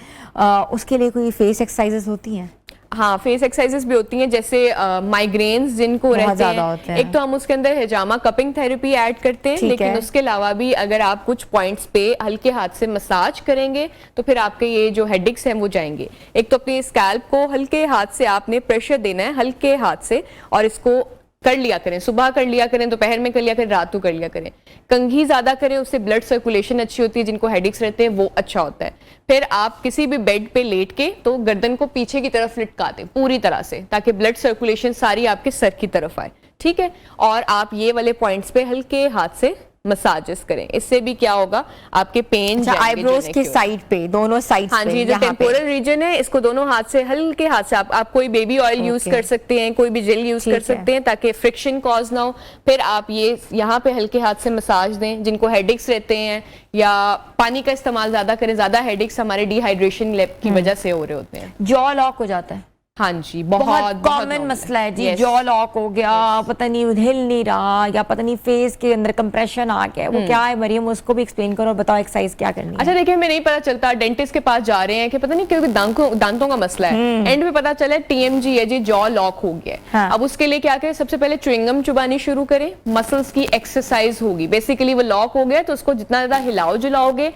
उसके लिए कोई फेस एक्सरसाइजेस होती हैं? हाँ, फेस एक्सरसाइजेस भी होती हैं, जैसे माइग्रेन्स जिनको रहते हैं, एक तो हम उसके अंदर हिजामा कपिंग थेरेपी ऐड करते हैं, लेकिन उसके अलावा भी अगर आप कुछ पॉइंट्स पे हल्के हाथ से मसाज करेंगे तो फिर आपके ये जो हेडेक्स हैं वो जाएंगे। एक तो अपने स्कैल्प को हल्के हाथ से आपने प्रेशर देना है, हल्के हाथ से, और इसको कर लिया करें, सुबह कर लिया करें, दोपहर में कर लिया करें, रात को कर लिया करें। कंघी ज्यादा करें, उससे ब्लड सर्कुलेशन अच्छी होती है, जिनको हेडेक्स रहते हैं वो अच्छा होता है। फिर आप किसी भी बेड पे लेट के तो गर्दन को पीछे की तरफ लटका दें पूरी तरह से, ताकि ब्लड सर्कुलेशन सारी आपके सर की तरफ आए, ठीक है। और आप ये वाले पॉइंट्स पे हल्के हाथ से मसाजेस करें, इससे भी क्या होगा, आपके पेन जाएंगे। आईब्रोज के साइड पे, दोनों साइड, हाँ जी, जो टेम्पोरल रीजन है, इसको दोनों हाथ से हल्के हाथ से आप कोई बेबी ऑयल यूज कर सकते हैं, कोई भी जेल यूज कर सकते हैं, ताकि फ्रिक्शन कॉज ना हो। फिर आप ये यहाँ पे हल्के हाथ से मसाज दें, जिनको हेडेक्स रहते हैं, या पानी का इस्तेमाल ज्यादा करें, ज्यादा हेडेक्स हमारे डिहाइड्रेशन की वजह से हो रहे होते हैं। जॉ लॉक हो जाता है, हाँ जी, बहुत कॉमन मसला है जी, जॉ लॉक हो गया, पता नहीं हिल नहीं रहा, या पता नहीं फेस के अंदर कंप्रेशन आ गया, वो क्या है मरियम, उसको भी एक्सप्लेन करो, बताओ एक्सरसाइज क्या करनी है। अच्छा देखिए, हमें नहीं पता चलता, डेंटिस्ट के पास जा रहे हैं कि पता नहीं क्योंकि दांतों का मसला है, एंड में पता चला TMG है जी, जॉ लॉक हो गया है। हाँ। अब उसके लिए क्या करें, सबसे पहले च्युइंगम चुबानी शुरू करें, मसल्स की एक्सरसाइज होगी। बेसिकली वो लॉक हो गया तो उसको जितना ज्यादा हिलाओ जुलाओगे,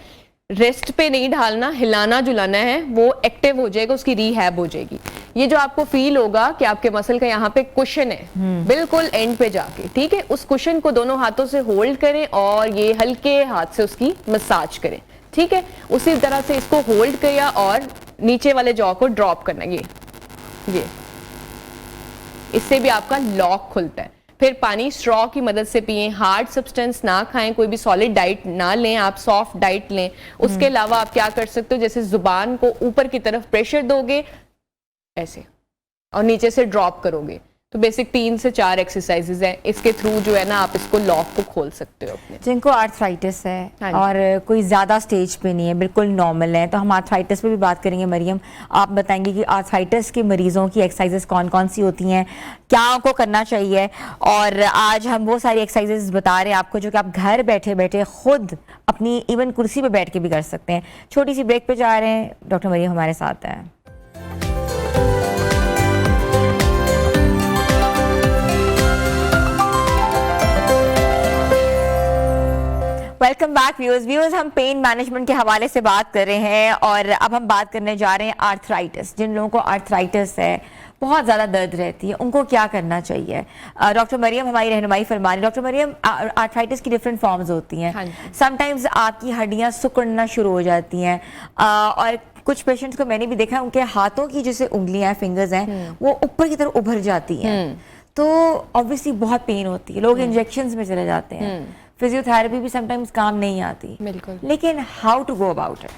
रेस्ट पे नहीं ढालना, हिलाना जुलाना है, वो एक्टिव हो जाएगा, उसकी रीहैब हो जाएगी। ये जो आपको फील होगा कि आपके मसल का यहाँ पे कुशन है, बिल्कुल एंड पे जाके, ठीक है, उस कुशन को दोनों हाथों से होल्ड करें और ये हल्के हाथ से उसकी मसाज करें, ठीक है। उसी तरह से इसको होल्ड किया और नीचे वाले जॉ को ड्रॉप करना, ये इससे भी आपका लॉक खुलता है। फिर पानी स्ट्रॉ की मदद से पिएं, हार्ड सब्सटेंस ना खाएं, कोई भी सॉलिड डाइट ना लें, आप सॉफ्ट डाइट लें। उसके अलावा आप क्या कर सकते हो, जैसे जुबान को ऊपर की तरफ प्रेशर दोगे ऐसे, और नीचे से ड्रॉप करोगे, तो बेसिक 3 से 4 एक्सरसाइजेज हैं, इसके थ्रू जो है ना आप इसको लॉक को खोल सकते हो अपने। जिनको आर्थराइटिस है और कोई ज़्यादा स्टेज पे नहीं है, बिल्कुल नॉर्मल है, तो हम आर्थराइटिस पे भी बात करेंगे। मरियम, आप बताएंगे कि आर्थराइटिस के मरीजों की एक्सरसाइजेस कौन कौन सी होती हैं, क्या उनको करना चाहिए, और आज हम वो सारी एक्सरसाइजेस बता रहे हैं आपको जो कि आप घर बैठे बैठे खुद अपनी इवन कुर्सी पर बैठ के भी कर सकते हैं। छोटी सी ब्रेक पे जा रहे हैं, डॉक्टर मरियम हमारे साथ है। वेलकम बैक व्यूअर्स, हम पेन मैनेजमेंट के हवाले से बात कर रहे हैं और अब हम बात करने जा रहे हैं आर्थराइटिस। जिन लोगों को आर्थराइटिस है, बहुत ज़्यादा दर्द रहती है, उनको क्या करना चाहिए? डॉक्टर मरियम हमारी रहनुमाई फरमा रही। डॉक्टर मरियम, आर्थराइटिस की डिफरेंट फॉर्म्स होती हैं। समटाइम्स आपकी हड्डियाँ सिकुड़ना शुरू हो जाती हैं, और कुछ पेशेंट्स को मैंने भी देखा है, उनके हाथों की जैसे उंगलियां, फिंगर्स हैं, वो ऊपर की तरफ उभर जाती हैं, तो ऑब्वियसली बहुत पेन होती है, लोग इंजेक्शंस में चले जाते हैं, फिजियोथेरेपी भी समटाइम्स काम नहीं आती, बिल्कुल, लेकिन how to go about it?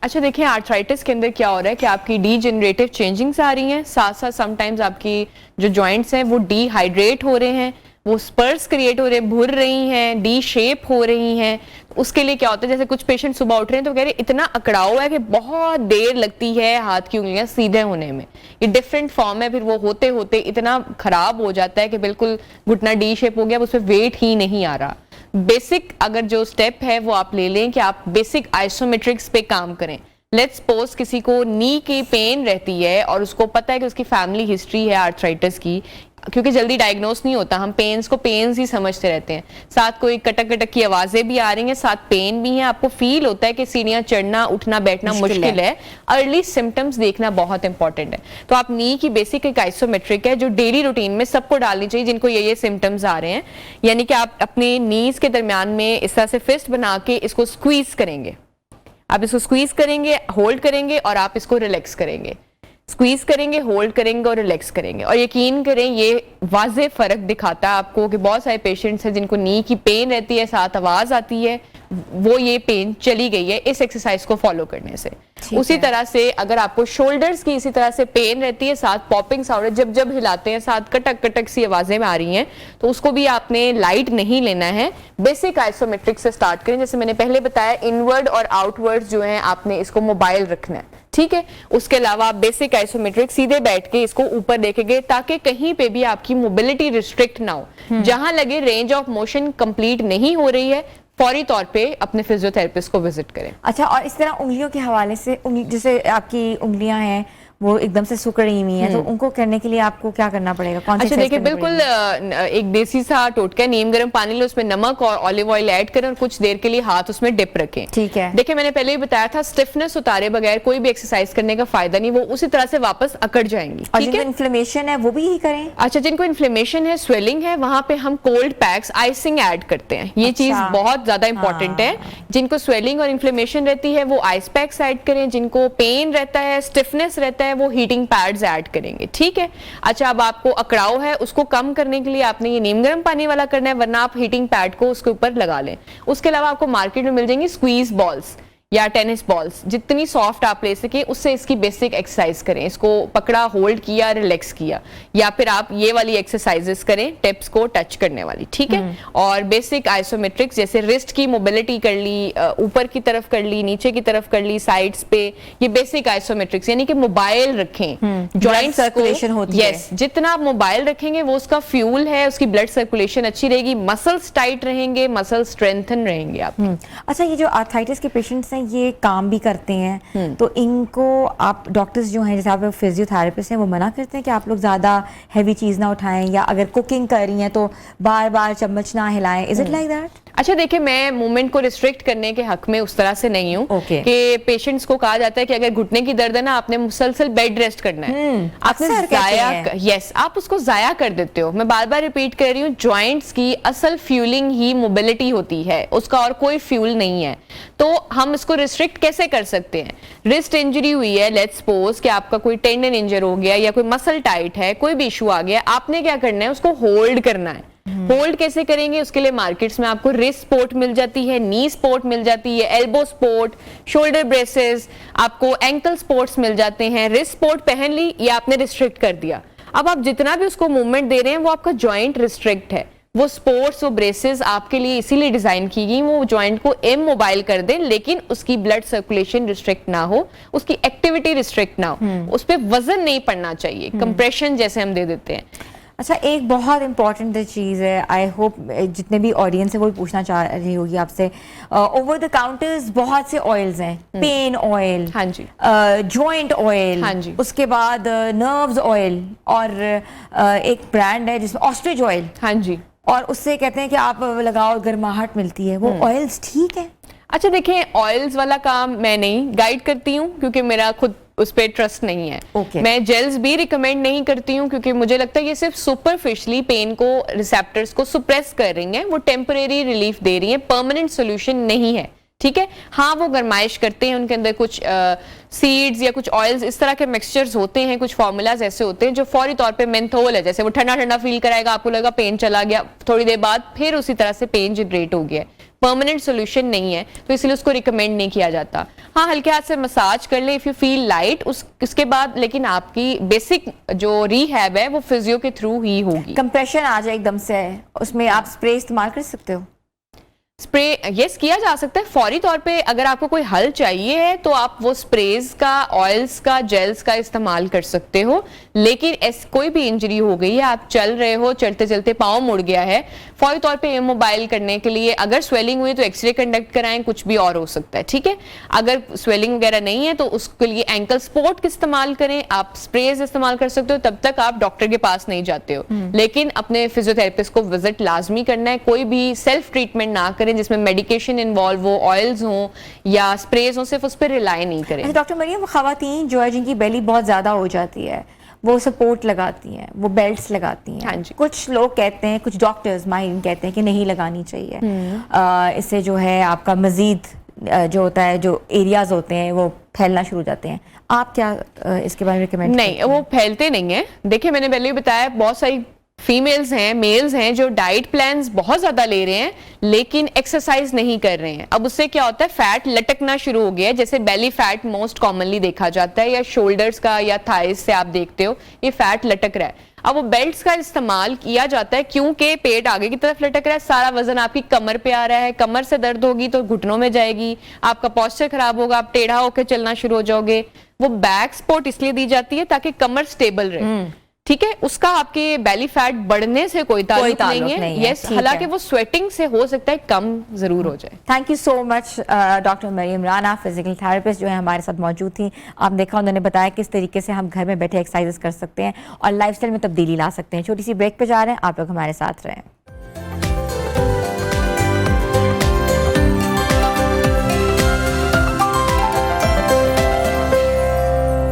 अच्छा देखिए, आर्थराइटिस के अंदर क्या हो रहा है कि आपकी डीजेनरेटिव चेंजिंग्स आ रही हैं, साथ साथ समटाइम्स आपकी जो जॉइंट्स हैं वो डिहाइड्रेट हो रहे हैं, वो स्पर्स क्रिएट हो रहे हैं, भुर रही हैं, डी शेप हो रही हैं। उसके लिए क्या होता है, जैसे कुछ पेशेंट सुबह उठ रहे हैं तो कह रहे इतना अकड़ा हुआ है कि बहुत देर लगती है हाथ की उंगलियां सीधे होने में, ये डिफरेंट फॉर्म है, फिर वो होते होते इतना खराब हो जाता है कि बिल्कुल घुटना डी शेप हो गया, उस पर वेट ही नहीं आ रहा। बेसिक अगर जो स्टेप है वो आप ले लें कि आप बेसिक आइसोमेट्रिक्स पे काम करें। लेट्स सपोज किसी को नी की पेन रहती है और उसको पता है कि उसकी फैमिली हिस्ट्री है आर्थराइटिस की, क्योंकि जल्दी डायग्नोस नहीं होता, हम पेन्स को पेन्स ही समझते रहते हैं, साथ कोई कटक कटक की आवाजें भी आ रही हैं, साथ पेन भी है, आपको फील होता है कि सीढ़ियां चढ़ना उठना बैठना मुश्किल है, अर्ली सिम्टम्स देखना बहुत इंपॉर्टेंट है। तो आप नी की बेसिक एक आइसोमेट्रिक है जो डेली रूटीन में सबको डालनी चाहिए जिनको ये सिम्टम्स आ रहे हैं, यानी कि आप अपने नीज के दरमियान में इस तरह से फिस्ट बना के इसको स्क्वीज करेंगे, आप इसको स्क्वीज करेंगे, होल्ड करेंगे और आप इसको रिलैक्स करेंगे, स्क्वीज करेंगे, होल्ड करेंगे और रिलैक्स करेंगे। और यकीन करें ये वाज़े फर्क दिखाता है आपको कि बहुत सारे पेशेंट्स हैं जिनको नी की पेन रहती है, साथ आवाज आती है, वो ये पेन चली गई है इस एक्सरसाइज को फॉलो करने से। उसी तरह से अगर आपको शोल्डर्स की इसी तरह से पेन रहती है, साथ पॉपिंग साउंड जब जब हिलाते हैं, साथ कटक कटक सी आवाजें आ रही हैं, तो उसको भी आपने लाइट नहीं लेना है, बेसिक आइसोमेट्रिक से स्टार्ट करें। जैसे मैंने पहले बताया, इनवर्ड और आउटवर्ड जो है आपने इसको मोबाइल रखना है, ठीक है। उसके अलावा आप बेसिक आइसोमेट्रिक सीधे बैठ के इसको ऊपर देखेंगे ताकि कहीं पे भी आपकी मोबिलिटी रिस्ट्रिक्ट ना हो। जहां लगे रेंज ऑफ मोशन कंप्लीट नहीं हो रही है, फौरी तौर पे अपने फिजियोथेरेपिस्ट को विजिट करें। अच्छा, और इस तरह उंगलियों के हवाले से जैसे आपकी उंगलियां हैं वो एकदम से सुकड़ रही हुई हैं, तो उनको करने के लिए आपको क्या करना पड़ेगा? कौन सी अच्छा exercise देखिए, करनी बिल्कुल पड़ेगी? एक देसी सा टोटका, नीम गर्म पानी लो, उसमें नमक और ऑलिव ऑयल ऐड करें और कुछ देर के लिए हाथ उसमें डिप रखें। ठीक है। देखिए मैंने पहले ही बताया था, स्टिफनेस उतारे बगैर कोई भी एक्सरसाइज करने का फायदा नहीं, वो उसी तरह से वापस अकड़ जाएंगी। और ठीक जिनको है, इन्फ्लेमेशन है वो भी यही करें? अच्छा जिनको इन्फ्लेमेशन है, स्वेलिंग है, वहां पे हम कोल्ड पैक्स, आइसिंग ऐड करते हैं। ये चीज बहुत ज्यादा इंपॉर्टेंट है। जिनको स्वेलिंग और इन्फ्लेमेशन रहती है वो आइस पैक्स ऐड करें, जिनको पेन रहता है, स्टिफनेस रहता है, वो हीटिंग पैड्स ऐड करेंगे। ठीक है। अच्छा, अब आपको अकड़ाव है, उसको कम करने के लिए आपने ये नीम गर्म पानी वाला करना है, वरना आप हीटिंग पैड को उसके ऊपर लगा लें। उसके अलावा आपको मार्केट में मिल जाएंगी स्क्वीज बॉल्स या टेनिस बॉल्स, जितनी सॉफ्ट आप ले सके उससे इसकी बेसिक एक्सरसाइज करें। इसको पकड़ा, होल्ड किया, रिलैक्स किया, या फिर आप ये वाली एक्सरसाइजेस करें, टिप्स को टच करने वाली। ठीक है। और बेसिक आइसोमेट्रिक्स, जैसे रिस्ट की मोबिलिटी कर ली, ऊपर की तरफ कर ली, नीचे की तरफ कर ली, साइड्स पे, ये बेसिक आइसोमेट्रिक्स, यानी कि मोबाइल रखें जॉइंट सर्कुलेशन होती है। यस, जितना आप मोबाइल रखेंगे वो उसका फ्यूल है, उसकी ब्लड सर्कुलेशन अच्छी रहेगी, मसल्स टाइट रहेंगे, मसल स्ट्रेंथन रहेंगे आप। अच्छा, ये जो आर्थराइटिस के पेशेंट्स हैं ये काम भी करते हैं, तो इनको आप डॉक्टर्स जो हैं, जैसे आप फिजियोथेरेपिस्ट हैं, वो मना करते हैं कि आप लोग ज़्यादा हैवी चीज़ ना उठाएं, या अगर कुकिंग कर रही हैं तो बार बार चम्मच ना हिलाएं? Is it like that? अच्छा देखिए, मैं मूवमेंट को रिस्ट्रिक्ट करने के हक में उस तरह से नहीं हूँ कि पेशेंट्स को कहा जाता है कि अगर घुटने की दर्द है ना, आपने मुसलसल बेड रेस्ट करना है। आपने जाया, यस, आप उसको जाया कर देते हो। मैं बार बार रिपीट कर रही हूँ, जॉइंट्स की असल फ्यूलिंग ही मोबिलिटी होती है, उसका और कोई फ्यूल नहीं है। तो हम इसको रिस्ट्रिक्ट कैसे कर सकते हैं? रिस्ट इंजरी हुई है, लेट्स सपोज कि आपका कोई टेंडन इंजर हो गया या कोई मसल टाइट है, कोई भी इशू आ गया, आपने क्या करना है? उसको होल्ड करना है। होल्ड कैसे करेंगे? उसके लिए मार्केट्स में आपको रिस्ट सपोर्ट मिल जाती है, नी सपोर्ट मिल जाती है, एल्बो सपोर्ट, शोल्डर ब्रेसेस, आपको एंकल सपोर्ट्स मिल जाते हैं। रिस्ट सपोर्ट पहन ली, या आपने रिस्ट्रिक्ट कर दिया, अब आप जितना भी उसको मूवमेंट दे रहे हैं वो आपका जॉइंट रिस्ट्रिक्ट है। वो स्पोर्ट्स, वो ब्रेसेस आपके लिए इसीलिए डिजाइन की गई, वो जॉइंट को इमोबाइल कर दें, लेकिन उसकी ब्लड सर्कुलेशन रिस्ट्रिक्ट ना हो, उसकी एक्टिविटी रिस्ट्रिक्ट ना हो, उस पर वजन नहीं पड़ना चाहिए, कंप्रेशन जैसे हम दे देते हैं। अच्छा, एक बहुत इंपॉर्टेंट चीज़ है, आई होप जितने भी ऑडियंस है वो भी पूछना चाह रही होगी आपसे, ओवर द काउंटर्स बहुत से ऑयल्स हैं, पेन ऑयल, हाँ जी, जॉइंट ऑयल, हाँ जी, उसके बाद नर्व्स ऑयल, और एक ब्रांड है जिसमें ऑस्ट्रिच ऑयल, हाँ जी, और उससे कहते हैं कि आप लगाओ गर्माहट मिलती है, वो ऑयल्स ठीक है? अच्छा देखिए, ऑयल्स वाला काम मैं नहीं गाइड करती हूँ, क्योंकि मेरा खुद उस पर ट्रस्ट नहीं है। मैं जेल्स भी रिकमेंड नहीं करती हूँ, क्योंकि मुझे लगता है ये सिर्फ सुपरफिशली पेन को, रिसेप्टर्स को सुप्रेस कर रही हैं, वो टेम्परेरी रिलीफ दे रही हैं, परमानेंट सोल्यूशन नहीं है। ठीक है। हाँ, वो गरमाइश करते हैं, उनके अंदर कुछ सीड्स या कुछ ऑयल्स, इस तरह के मिक्सचर्स होते हैं, कुछ फार्मूलाज ऐसे होते हैं जो फौरी तौर पे मेंथोल है, जैसे वो ठंडा ठंडा फील कराएगा, आपको लगेगा पेन चला गया, थोड़ी देर बाद फिर उसी तरह से पेन जनरेट हो गया, परमानेंट सोल्यूशन नहीं है, तो इसलिए उसको रिकमेंड नहीं किया जाता। हाँ, हल्के हाथ से मसाज कर ले इफ यू फील लाइट, उसके बाद लेकिन आपकी बेसिक जो रिहैब है वो फिजियो के थ्रू ही होगी। कंप्रेशन आ जाए एकदम से, उसमें आप स्प्रे इस्तेमाल कर सकते हो? स्प्रे यस किया जा सकता है फौरी तौर पे। अगर आपको कोई हल चाहिए है तो आप वो स्प्रेज का, ऑयल्स का, जेल्स का इस्तेमाल कर सकते हो, लेकिन कोई भी इंजरी हो गई है, आप चल रहे हो, चलते चलते पाँव मुड़ गया है, फौरी तौर पे इमोबाइल करने के लिए अगर स्वेलिंग हुई तो एक्सरे कंडक्ट कराएं, कुछ भी और हो सकता है। ठीक है। अगर स्वेलिंग वगैरह नहीं है तो उसके लिए एंकल सपोर्ट का इस्तेमाल करें, आप स्प्रेज इस्तेमाल कर सकते हो, तब तक आप डॉक्टर के पास नहीं जाते हो। लेकिन अपने फिजियोथेरेपिस्ट को विजिट लाजमी करना है, कोई भी सेल्फ ट्रीटमेंट ना करें जिसमें मेडिकेशन इन्वॉल्व हो, ऑयल्स हो या स्प्रेज हो, सिर्फ उस पर रिलाई नहीं करें। डॉक्टर मरियम, खवातीन जो है जिनकी बेली बहुत ज्यादा हो जाती है वो सपोर्ट लगाती हैं, वो बेल्ट्स लगाती हैं। हाँ जी। कुछ लोग कहते हैं, कुछ डॉक्टर्स माहिर कहते हैं कि नहीं लगानी चाहिए, इससे जो है आपका मजीद जो होता है, जो एरियाज होते हैं वो फैलना शुरू हो जाते हैं। आप क्या इसके बारे में रिकमेंड? नहीं, वो फैलते नहीं है। देखिए, मैंने पहले भी बताया, बहुत सारी फीमेल्स हैं, मेल्स हैं जो डाइट प्लान्स बहुत ज्यादा ले रहे हैं लेकिन एक्सरसाइज नहीं कर रहे हैं। अब उससे क्या होता है, फैट लटकना शुरू हो गया है, जैसे बेली फैट मोस्ट कॉमनली देखा जाता है, या शोल्डर्स का या थाइस से आप देखते हो ये फैट लटक रहा है। अब वो बेल्ट्स का इस्तेमाल किया जाता है क्योंकि पेट आगे की तरफ लटक रहा है, सारा वजन आपकी कमर पे आ रहा है, कमर से दर्द होगी तो घुटनों में जाएगी, आपका पोस्चर खराब होगा, आप टेढ़ा होकर चलना शुरू हो जाओगे, वो बैक सपोर्ट इसलिए दी जाती है ताकि कमर स्टेबल रहे, ठीक है। उसका आपके बेली फैट बढ़ने से कोई ताल्लुक नहीं है। यस, हालांकि वो स्वेटिंग से हो सकता है कम जरूर हो जाए। Thank you so much doctor Maryam Rana, physical therapist जो है हमारे साथ मौजूद थी। आप देखा, उन्होंने बताया किस तरीके से हम घर में बैठे एक्सरसाइज कर सकते हैं और लाइफस्टाइल में तब्दीली ला सकते हैं। छोटी सी ब्रेक पे जा रहे हैं, आप लोग हमारे साथ रहें।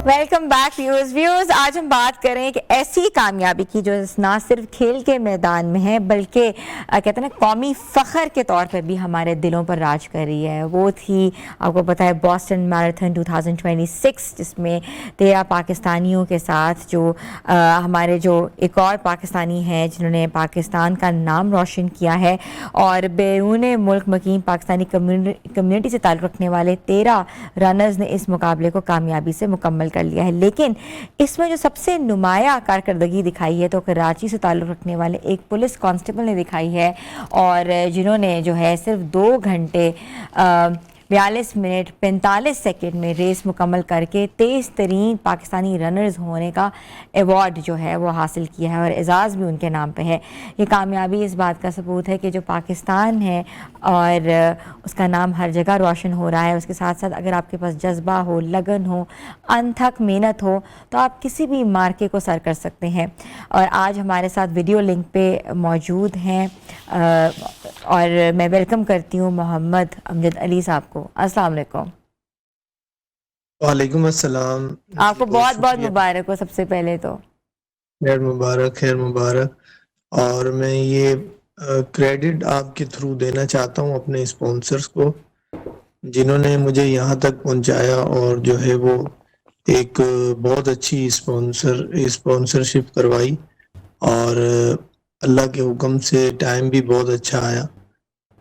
Welcome back viewers. आज हम बात करें कि ऐसी कामयाबी की जो ना सिर्फ खेल के मैदान में है बल्कि कहते हैं ना कौमी फ़ख्र के तौर पर भी हमारे दिलों पर राज कर रही है। वो थी, आपको पता है, बॉस्टन मैराथन 2026, जिसमें 13 पाकिस्तानियों के साथ जो हमारे जो एक और पाकिस्तानी हैं जिन्होंने पाकिस्तान का नाम रोशन किया है और बैरून मुल्क मुकीम पाकिस्तानी कम्युनिटी से ताल्लुक़ रखने वाले 13 रनर्स ने इस मुकाबले को कामयाबी से मुकम्मल कर लिया है। लेकिन इसमें जो सबसे नुमाया कारकर्दगी दिखाई है तो कराची से ताल्लुक़ रखने वाले एक पुलिस कांस्टेबल ने दिखाई है, और जिन्होंने जो है सिर्फ 2 घंटे 42 मिनट 45 सेकंड में रेस मुकम्मल करके तेज़ तरीन पाकिस्तानी रनर्स होने का एवॉर्ड जो है वो हासिल किया है और एजाज़ भी उनके नाम पे है। ये कामयाबी इस बात का सबूत है कि जो पाकिस्तान है और उसका नाम हर जगह रोशन हो रहा है, उसके साथ साथ अगर आपके पास जज्बा हो, लगन हो, अनथक मेहनत हो तो आप किसी भी मार्के को सर कर सकते हैं। और आज हमारे साथ वीडियो लिंक पे मौजूद हैं और मैं वेलकम करती हूँ मोहम्मद अमजद अली साहब को। अस्सलाम वालेकुम। वालेकुम अस्सलाम। आपको बहुत बहुत मुबारक हो। सबसे पहले तो खैर मुबारक। और मैं ये क्रेडिट आपके थ्रू देना चाहता हूँ अपने स्पॉन्सर्स को, जिन्होंने मुझे यहाँ तक पहुँचाया और जो है वो एक बहुत अच्छी स्पॉन्सरशिप करवाई और अल्लाह के हुक्म से टाइम भी बहुत अच्छा आया।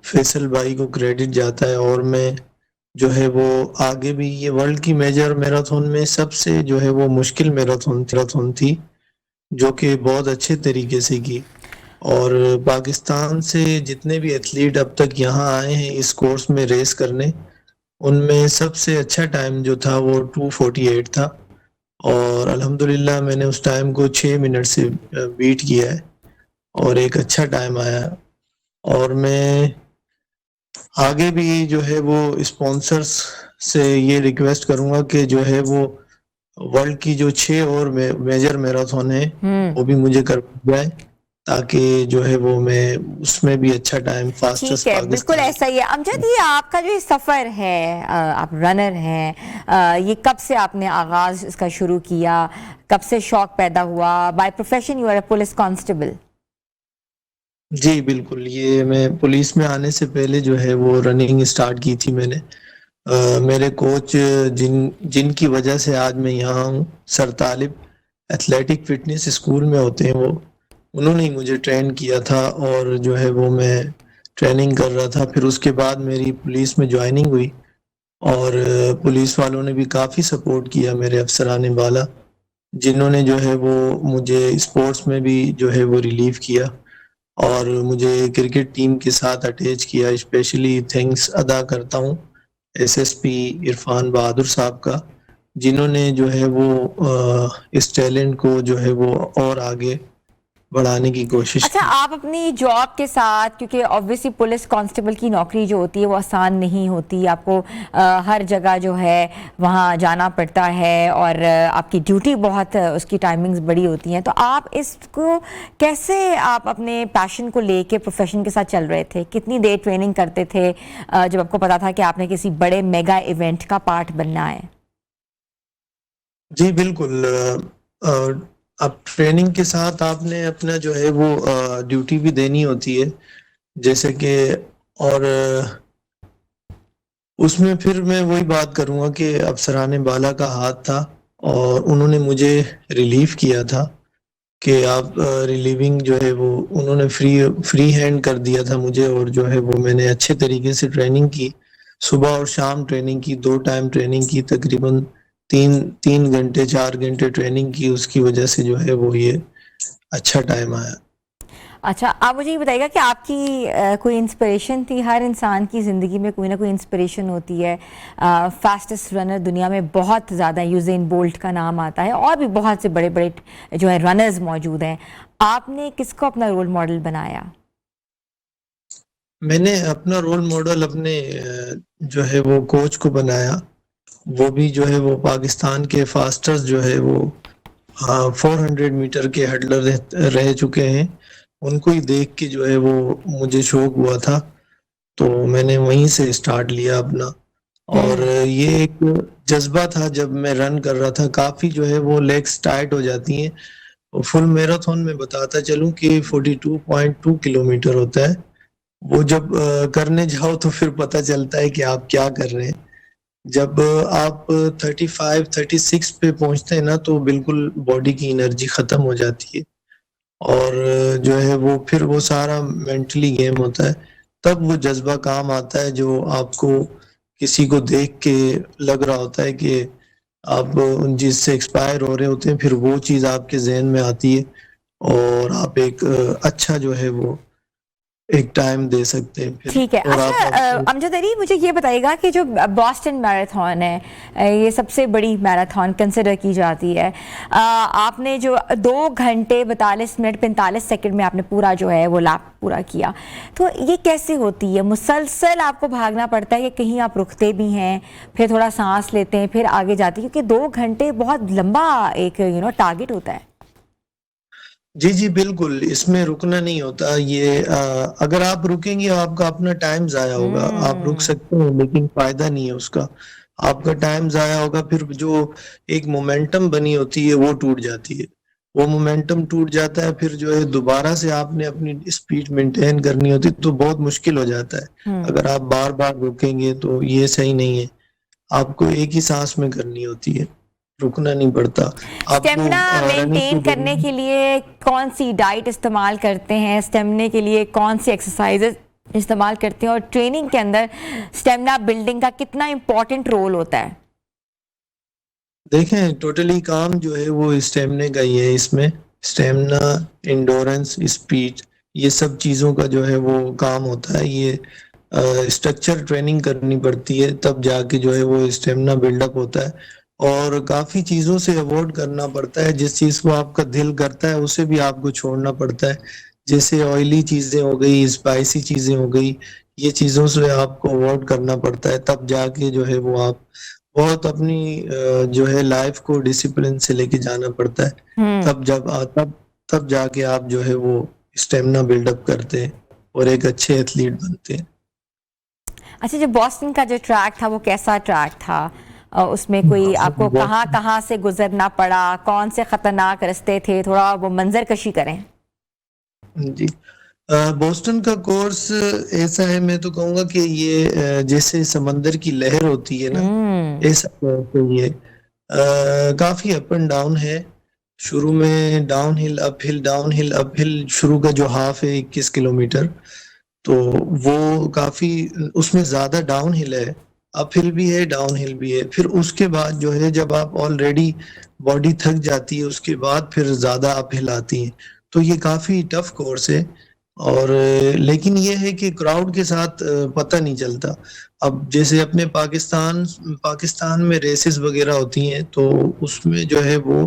फैसल भाई को क्रेडिट जाता है। और मैं जो है वो आगे भी, ये वर्ल्ड की मेजर मैराथन में सबसे जो है वो मुश्किल मैराथन थी जो कि बहुत अच्छे तरीके से की। और पाकिस्तान से जितने भी एथलीट अब तक यहाँ आए हैं इस कोर्स में रेस करने, उनमें सबसे अच्छा टाइम जो था वो 2:48 था और अल्हम्दुलिल्लाह मैंने उस टाइम को 6 मिनट से बीट किया है और एक अच्छा टाइम आया। और मैं आगे भी जो है वो स्पॉन्सर्स से ये रिक्वेस्ट करूंगा कि जो है वो वर्ल्ड की जो 6 और मेजर मैराथन है वो भी मुझे कर जाए, ताकि जो है वो मैं उसमें भी अच्छा टाइम फास्टेस्ट। ठीक है, बिल्कुल ऐसा ही है। अमजद, ये आपका जो सफ़र है, आप रनर हैं, ये कब से आपने आगाज़ इसका शुरू किया, कब से शौक पैदा हुआ? By profession you are a police constable. जी बिल्कुल, ये मैं पुलिस में आने से पहले जो है वो रनिंग स्टार्ट की थी मैंने। मेरे कोच जिनकी वजह से आज मैं यहाँ हूँ, सर तालिब एथलेटिक फिटनेस स्कूल में होते हैं, वो उन्होंने ही मुझे ट्रेन किया था और जो है वो मैं ट्रेनिंग कर रहा था। फिर उसके बाद मेरी पुलिस में ज्वाइनिंग हुई और पुलिस वालों ने भी काफ़ी सपोर्ट किया, मेरे अफसरान बाला, जिन्होंने जो है वो मुझे स्पोर्ट्स में भी जो है वो रिलीव किया और मुझे क्रिकेट टीम के साथ अटैच किया। स्पेशली थैंक्स अदा करता हूँ एसएसपी इरफान बहादुर साहब का, जिन्होंने जो है वो इस टैलेंट को जो है वो और आगे बढ़ाने की कोशिश। अच्छा, आप अपनी जॉब के साथ, क्योंकि ऑब्वियसली पुलिस कांस्टेबल की नौकरी जो होती है वो आसान नहीं होती, आपको हर जगह जो है वहाँ जाना पड़ता है और आपकी ड्यूटी बहुत, उसकी टाइमिंग्स बड़ी होती हैं, तो आप इसको कैसे आप अपने पैशन को लेके प्रोफेशन के साथ चल रहे थे? कितनी देर ट्रेनिंग करते थे जब आपको पता था कि आपने किसी बड़े मेगा इवेंट का पार्ट बनना है? जी बिल्कुल, अब ट्रेनिंग के साथ आपने अपना जो है वो ड्यूटी भी देनी होती है, जैसे कि, और उसमें फिर मैं वही बात करूँगा कि अफसरान बाला का हाथ था और उन्होंने मुझे रिलीव किया था कि आप रिलीविंग जो है वो उन्होंने फ्री हैंड कर दिया था मुझे। और जो है वो मैंने अच्छे तरीके से ट्रेनिंग की, सुबह और शाम ट्रेनिंग की, 2 टाइम ट्रेनिंग की, तकरीबन 3 घंटे 4 घंटे ट्रेनिंग की। उसकी वजह से जो है वो ये अच्छा टाइम आया। अच्छा, आप मुझे ये बताइएगा कि आपकी कोई इंस्पिरेशन थी? हर इंसान की ज़िंदगी में कोई ना कोई इंस्पिरेशन होती है। फास्टेस्ट रनर दुनिया में बहुत ज़्यादा, यूज़ेन बोल्ट का नाम आता है, और भी बहुत से बड़े बड़े जो है रनर्स मौजूद हैं। आपने किसको अपना रोल मॉडल बनाया? मैंने अपना रोल मॉडल अपने जो है वो कोच को बनाया। वो भी जो है वो पाकिस्तान के फास्टेस्ट जो है वो 400 मीटर के हडलर रह चुके हैं। उनको ही देख के जो है वो मुझे शौक हुआ था, तो मैंने वहीं से स्टार्ट लिया अपना। और ये एक जज्बा था जब मैं रन कर रहा था। काफी जो है वो लेग्स टाइट हो जाती हैं। फुल मैराथन में बताता चलूं कि 42.2 किलोमीटर होता है। वो जब करने जाओ तो फिर पता चलता है कि आप क्या कर रहे हैं। जब आप 35-36 पे पहुंचते हैं ना, तो बिल्कुल बॉडी की एनर्जी खत्म हो जाती है। और जो है वो फिर वो सारा मेंटली गेम होता है। तब वो जज्बा काम आता है जो आपको किसी को देख के लग रहा होता है कि आप उन चीज से एक्सपायर हो रहे होते हैं, फिर वो चीज आपके जहन में आती है और आप एक अच्छा जो है वो एक टाइम दे सकते हैं फिर। ठीक है। और अच्छा, आप अमजद अली, मुझे ये बताइएगा कि जो बॉस्टन मैराथन है, ये सबसे बड़ी मैराथन कंसिडर की जाती है। आपने जो 2 घंटे 42 मिनट 45 सेकंड में आपने पूरा जो है वो लैप पूरा किया, तो ये कैसे होती है? मुसलसल आपको भागना पड़ता है कि कहीं आप रुकते भी हैं, फिर थोड़ा सांस लेते हैं, फिर आगे जाते हैं? क्योंकि 2 घंटे बहुत लंबा एक टारगेट होता है। जी, जी, बिल्कुल, इसमें रुकना नहीं होता। ये अगर आप रुकेंगे आपका अपना टाइम ज़ाया होगा। आप रुक सकते हैं लेकिन फ़ायदा नहीं है उसका। आपका टाइम ज़ाया होगा, फिर जो एक मोमेंटम बनी होती है वो टूट जाती है। वो मोमेंटम टूट जाता है, फिर जो है दोबारा से आपने अपनी स्पीड मेंटेन करनी होती है, तो बहुत मुश्किल हो जाता है। अगर आप बार-बार रुकेंगे तो ये सही नहीं है। आपको एक ही सांस में करनी होती है, रुकना नहीं पड़ता। आपको स्टेमिना रनिंग के मेंटेन करने दौरान के लिए कौन सी डाइट इस्तेमाल करते हैं? स्टेमिना के लिए कौन सी एक्सरसाइजेज इस्तेमाल करते हैं? और ट्रेनिंग के अंदर स्टेमिना बिल्डिंग का कितना इम्पोर्टेंट रोल होता है? देखें, टोटली काम जो है वो स्टेमिना का ही है। इसमें स्टेमिना, इंडोरेंस, स्पीड, ये सब चीज़ों का जो है वो काम होता है। ये स्ट्रक्चर ट्रेनिंग करनी पड़ती है, तब जाके जो है वो स्टेमिना बिल्डअप होता है। और काफ़ी चीज़ों से अवॉइड करना पड़ता है। जिस चीज़ को आपका दिल करता है उसे भी आपको छोड़ना पड़ता है। जैसे ऑयली चीज़ें हो गई, स्पाइसी चीज़ें हो गई, ये चीज़ों से आपको अवॉइड करना पड़ता है। तब जाके जो है वो आप बहुत अपनी जो है लाइफ को डिसिप्लिन से लेके जाना पड़ता है। तब जाके आप जो है वो स्टेमिना बिल्डअप करते हैं और एक अच्छे एथलीट बनते हैं। अच्छा, जो बॉस्टन का जो ट्रैक था वो कैसा ट्रैक था? उसमें कोई आपको कहाँ कहाँ से गुजरना पड़ा? कौन से खतरनाक रास्ते थे? थोड़ा वो मंजर कशी करें। जी, बोस्टन का कोर्स ऐसा है, मैं तो कहूँगा कि ये जैसे समंदर की लहर होती है ना, ऐसा कोर्स है ये। काफी अप एंड डाउन है। शुरू में down hill up hill, down hill up hill, शुरू का जो हाफ है 21 किलोमीटर, तो वो काफी, उसमें ज्यादा डाउन हिल है। अप हिल भी है, डाउन हिल भी है। फिर उसके बाद जो है जब आप ऑलरेडी बॉडी थक जाती है, उसके बाद फिर ज्यादा अप हिल आती है। तो ये काफी टफ कोर्स है। और लेकिन ये है कि क्राउड के साथ पता नहीं चलता। अब जैसे अपने पाकिस्तान में रेसेस वगैरह होती हैं, तो उसमें जो है वो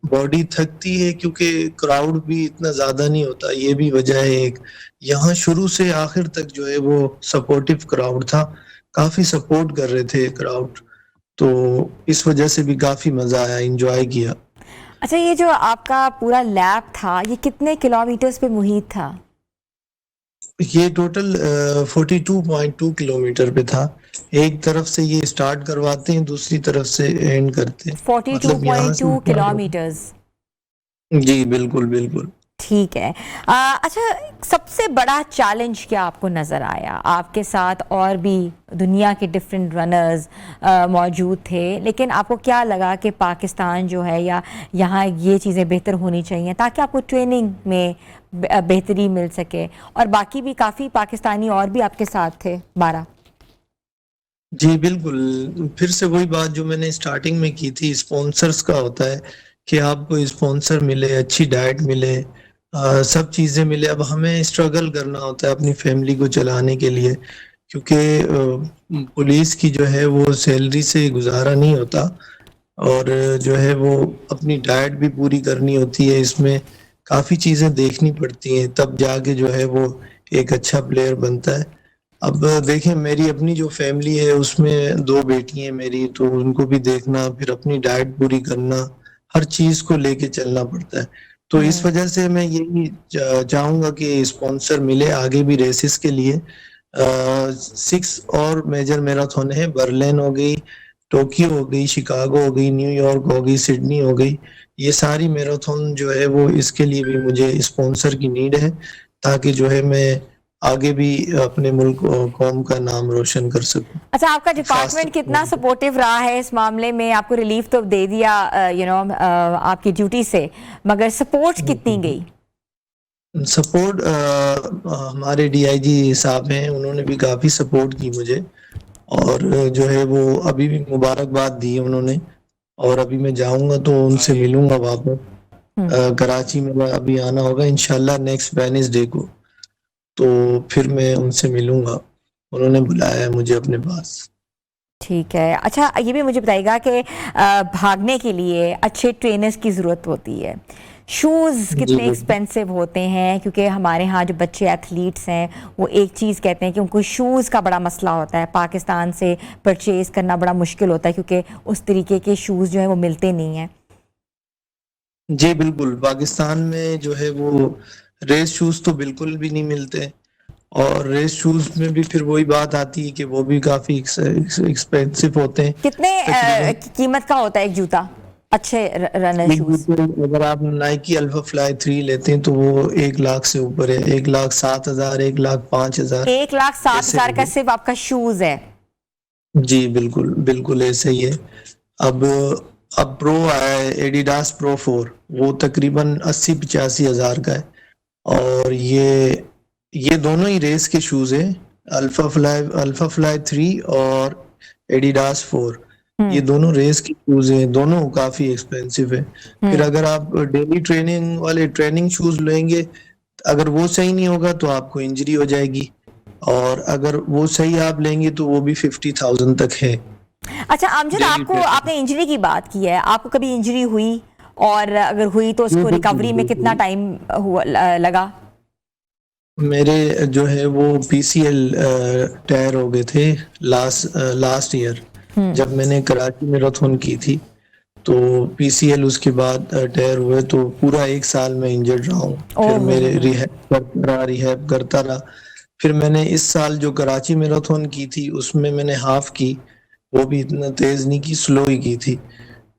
बॉडी थकती है क्योंकि क्राउड भी इतना ज्यादा नहीं होता। ये भी वजह है एक। यहाँ शुरू से आखिर तक जो है वो सपोर्टिव क्राउड था, काफी सपोर्ट कर रहे थे क्राउड, तो इस वजह से भी काफी मजा आया, एंजॉय किया। अच्छा, ये जो आपका पूरा लैप था, ये कितने किलोमीटर्स पे मुहित था? ये टोटल 42.2 किलोमीटर पे था। एक तरफ से ये स्टार्ट करवाते हैं, दूसरी तरफ से एंड करते हैं। मतलब यहाँ से 42.2 किलोमीटर्स। जी, बिल्कुल बिल्कुल। ठीक है। अच्छा, सबसे बड़ा चैलेंज क्या आपको नज़र आया? आपके साथ और भी दुनिया के डिफरेंट रनर्स मौजूद थे, लेकिन आपको क्या लगा कि पाकिस्तान जो है या यहाँ ये चीज़ें बेहतर होनी चाहिए ताकि आपको ट्रेनिंग में बेहतरी मिल सके? और बाकी भी काफ़ी पाकिस्तानी और भी आपके साथ थे, 12। जी, बिल्कुल। फिर से वही बात जो मैंने स्टार्टिंग में की थी, स्पॉन्सर्स का होता है कि आपको स्पॉन्सर मिले, अच्छी डाइट मिले, सब चीज़ें मिले। अब हमें स्ट्रगल करना होता है अपनी फैमिली को चलाने के लिए, क्योंकि पुलिस की जो है वो सैलरी से गुजारा नहीं होता, और जो है वो अपनी डाइट भी पूरी करनी होती है। इसमें काफ़ी चीज़ें देखनी पड़ती हैं, तब जाके जो है वो एक अच्छा प्लेयर बनता है। अब देखें, मेरी अपनी जो फैमिली है उसमें 2 बेटी हैं मेरी, तो उनको भी देखना, फिर अपनी डाइट पूरी करना, हर चीज़ को लेके चलना पड़ता है। तो इस वजह से मैं यही चाहूँगा कि स्पॉन्सर मिले आगे भी रेसेस के लिए। 6 और मेजर मैराथन है, बर्लिन हो गई, टोक्यो हो गई, शिकागो हो गई, न्यूयॉर्क हो गई, सिडनी हो गई। ये सारी मैराथन जो है वो, इसके लिए भी मुझे स्पॉन्सर की नीड है, ताकि जो है मैं आगे भी अपने मुल्क और कौम का नाम रोशन कर सकूं। अच्छा, आपका डिपार्टमेंट कितना सपोर्टिव रहा है इस मामले में? आपको रिलीफ तो दे दिया आपकी ड्यूटी से, मगर सपोर्ट कितनी गई? सपोर्ट हमारे डीआईजी साहब हैं, उन्होंने भी काफ़ी सपोर्ट की मुझे, और जो है वो अभी भी मुबारकबाद दी है उन्होंने। और अभी मैं जाऊंगा तो उनसे मिलूंगा वापस। कराची में अभी आना होगा इंशाल्लाह नेक्स्ट वेडनेसडे को, तो फिर मैं उनसे मिलूंगा। उन्होंने बुलाया है मुझे अपने पास। ठीक है। अच्छा, ये भी मुझे बताइएगा कि भागने के लिए अच्छे ट्रेनर्स की ज़रूरत होती है। शूज़ कितने एक्सपेंसिव होते हैं? क्योंकि हमारे यहाँ जो बच्चे एथलीट्स हैं वो एक चीज़ कहते हैं कि उनको शूज़ का बड़ा मसला होता है, पाकिस्तान से परचेज़ करना बड़ा मुश्किल होता है क्योंकि उस तरीके के शूज़ जो हैं वो मिलते नहीं हैं। जी बिल्कुल, पाकिस्तान में जो है वो रेस शूज़ तो बिल्कुल भी नहीं मिलते, और रेस शूज़ में भी फिर वही बात आती है कि वो भी काफ़ी एक्सपेंसिव होते हैं। कितने तकरीबन कीमत का होता है एक जूता, अच्छे रनर एक शूज़? जूते, अगर आप नाइकी अल्फा फ्लाई 3 लेते हैं तो वो 1 लाख से ऊपर है, 1,07,000, 1,05,000 1,07,000 का ऐसे। सिर्फ आपका शूज़ है? जी बिल्कुल, बिल्कुल ऐसे ही है। अब अब प्रो आया है, एडिडास प्रो 4, वो तकरीबन 80-85 हज़ार का है, और ये दोनों ही रेस के शूज हैं। अल्फा फ्लाई 3 और एडिडास 4, ये दोनों रेस के शूज हैं, दोनों काफी एक्सपेंसिव है। फिर अगर आप डेली ट्रेनिंग वाले ट्रेनिंग शूज लेंगे, अगर वो सही नहीं होगा तो आपको इंजरी हो जाएगी, और अगर वो सही आप लेंगे तो वो भी 50,000 तक है। अच्छा अमजद, डेली ट्रेनिंग। आपने इंजरी की बात की है, आपको कभी इंजरी हुई? और अगर हुई तो उसको रिकवरी में कितना टाइम हुआ लगा? मेरे जो है वो पीसीएल टायर हो गए थे लास्ट ईयर, जब मैंने कराची मैराथन की थी, तो पीसीएल उसके बाद टायर हुए, तो पूरा 1 साल में इंजर्ड रहा हूँ। फिर मेरे रिहैब करता रहा। फिर मैंने इस साल जो कराची मैराथन की थी उसमें मैंने हाफ की, वो भी इतना तेज नहीं की, स्लो ही की थी।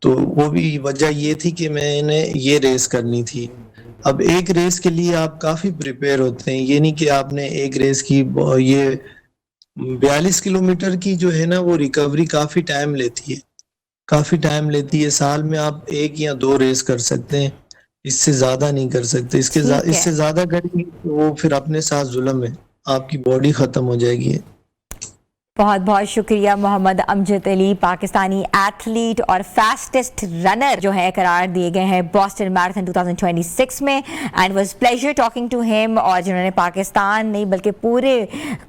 तो वो भी वजह ये थी कि मैंने ये रेस करनी थी। अब एक रेस के लिए आप काफी प्रिपेयर होते हैं, ये नहीं कि आपने एक रेस की। ये 42 किलोमीटर की जो है ना, वो रिकवरी काफी टाइम लेती है, काफी टाइम लेती है। साल में आप 1 या 2 रेस कर सकते हैं, इससे ज्यादा नहीं कर सकते। इससे ज्यादा करेंगे तो वो फिर अपने साथ जुल्म है, आपकी बॉडी खत्म हो जाएगी। बहुत बहुत शुक्रिया मोहम्मद अमजद अली, पाकिस्तानी एथलीट और फास्टेस्ट रनर जो है करार दिए गए हैं बॉस्टन मैराथन 2026 में, and was pleasure talking to him, और जिन्होंने पाकिस्तान नहीं बल्कि पूरे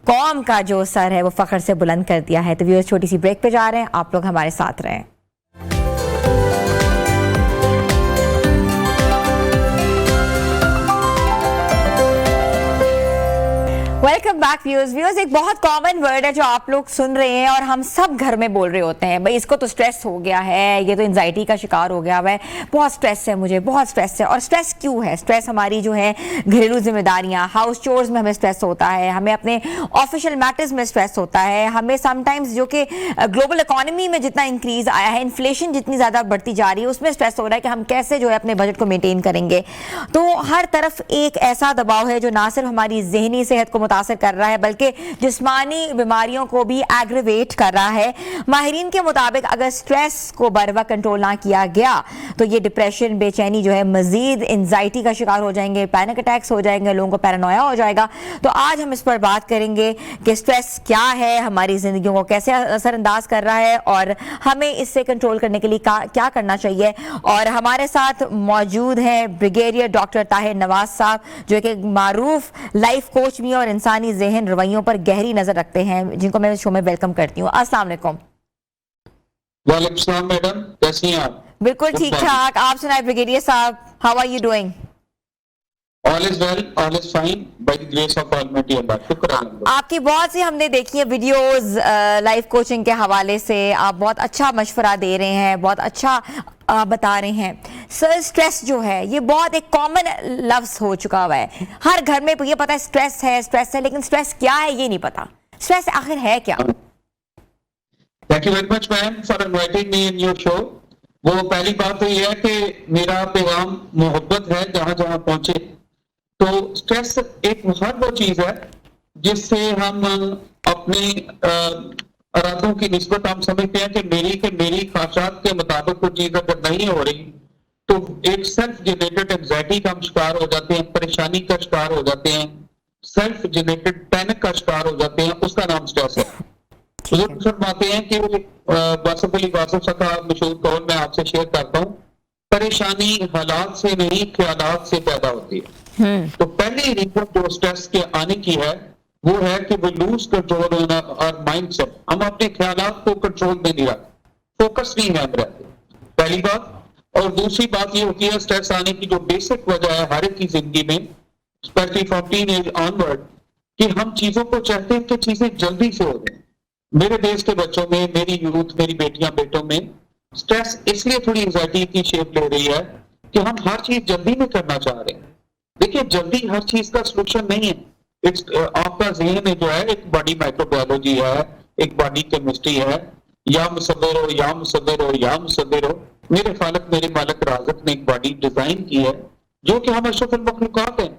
कौम का जो सर है वो फख्र से बुलंद कर दिया है। तो व्यूअर्स, छोटी सी ब्रेक पे जा रहे हैं, आप लोग हमारे साथ रहें। Welcome back viewers. एक बहुत कॉमन वर्ड है जो आप लोग सुन रहे हैं और हम सब घर में बोल रहे होते हैं, भाई इसको तो स्ट्रेस हो गया है, ये तो एंजाइटी का शिकार हो गया है, बहुत स्ट्रेस है मुझे, बहुत स्ट्रेस है। और स्ट्रेस क्यों है? स्ट्रेस हमारी जो है घरेलू जिम्मेदारियां, हाउस चोर्स में हमें स्ट्रेस होता है, हमें अपने ऑफिशियल मैटर्स में स्ट्रेस होता है, हमें समटाइम्स जो कि ग्लोबल इकोनॉमी में जितना इंक्रीज आया है, इन्फ्लेशन जितनी ज़्यादा बढ़ती जा रही है, उसमें स्ट्रेस हो रहा है कि हम कैसे जो है अपने बजट को मेनटेन करेंगे। तो हर तरफ एक ऐसा दबाव है जो ना सिर्फ हमारी जहनी सेहत को मुतासर कर रहा है बल्कि जिस्मानी बीमारियों को भी एग्रवेट कर रहा है। माहिरीन के मुताबिक अगर स्ट्रेस को बरवक्त कंट्रोल ना किया गया तो ये डिप्रेशन, बेचैनी जो है, मजीद एंजाइटी का शिकार हो जाएंगे, पैनिक अटैक्स हो जाएंगे, लोगों को पैरानोया हो जाएगा। तो आज हम इस पर बात करेंगे कि स्ट्रेस क्या है, हमारी जिंदगियों को कैसे असरअंदाज कर रहा है और हमें इससे कंट्रोल करने के लिए क्या करना चाहिए। और हमारे साथ मौजूद हैं ब्रिगेडियर डॉक्टर ताहिर नवाज साहब, जो एक मारूफ लाइफ कोच भी और इंसानी जहन रवैयों पर गहरी नजर रखते हैं, जिनको मैं शो में वेलकम करती हूँ। अस्सलाम वालेकुम। वालेकुम सलाम मैडम, कैसी हैं आप? बिल्कुल ठीक ठाक, आप सुनाए ब्रिगेडियर साहब, how are you doing? All is well, all is fine by the grace of almighty Allah. शुक्र है। आपकी बहुत सी हमने देखी है वीडियोस लाइफ कोचिंग के हवाले से, आप बहुत अच्छा मशवरा दे रहे हैं, बहुत अच्छा बता रहे हैं। सर, स्ट्रेस जो है ये बहुत एक कॉमन लफ्ज हो चुका हुआ है, हर घर में ये पता है स्ट्रेस है, लेकिन स्ट्रेस क्या है ये नहीं पता। स्ट्रेस आखिर है क्या? Thank you very much ma'am for inviting me in your show. वो पहली बात तो ये है कि मेरा पैगाम मोहब्बत है जहां जहां पहुंचे। तो स्ट्रेस एक हर वो चीज है जिससे हम अपने इरादों की निस्बत हम समझते हैं कि मेरी ख्वाहिशात के मुताबिक कोई चीज अगर नहीं हो रही तो एक सेल्फ जनरेटेड एंजाइटी का हम शिकार हो जाते हैं, परेशानी का शिकार हो जाते हैं, सेल्फ जनरेटेड पैनिक का शिकार हो जाते हैं। उसका नाम स्ट्रेस है। बुजुर्ग फरमाते हैं कि वासिफ अली वासिफ साहब का मशहूर कौल मैं आपसे शेयर करता हूँ, परेशानी हालात से नहीं ख्यालात से पैदा होती है। तो पहली रीजन जो स्ट्रेस के आने की है वो है कि we lose control on our mindset. हम अपने ख्यालात को कंट्रोल में नहीं रखते, फोकस नहीं है हम रहते, पहली बात। और दूसरी बात ये होती है स्ट्रेस आने की जो बेसिक वजह है हर एक की जिंदगी में, स्पेशली फ्रॉम टीनेज ऑनवर्ड, कि हम चीजों को चाहते हैं कि चीजें जल्दी से हो जाए। मेरे देश के बच्चों में, मेरी यूथ, मेरी बेटियां बेटों में स्ट्रेस इसलिए थोड़ी एंजाइटी की शेप ले रही है कि हम हर चीज जल्दी में करना चाह रहे हैं। देखिए, जल्दी हर चीज का सलूशन नहीं है। आपका जहन में जो है एक बॉडी माइक्रोबायोलॉजी है, एक बॉडी केमिस्ट्री है, या मुसव्विर हो या मुसव्विर हो या मुसव्विर हो। मेरे खालिक मेरे मालिक राज़िक ने एक बॉडी डिजाइन की है जो कि हम अशरफुल मखलूकात हैं।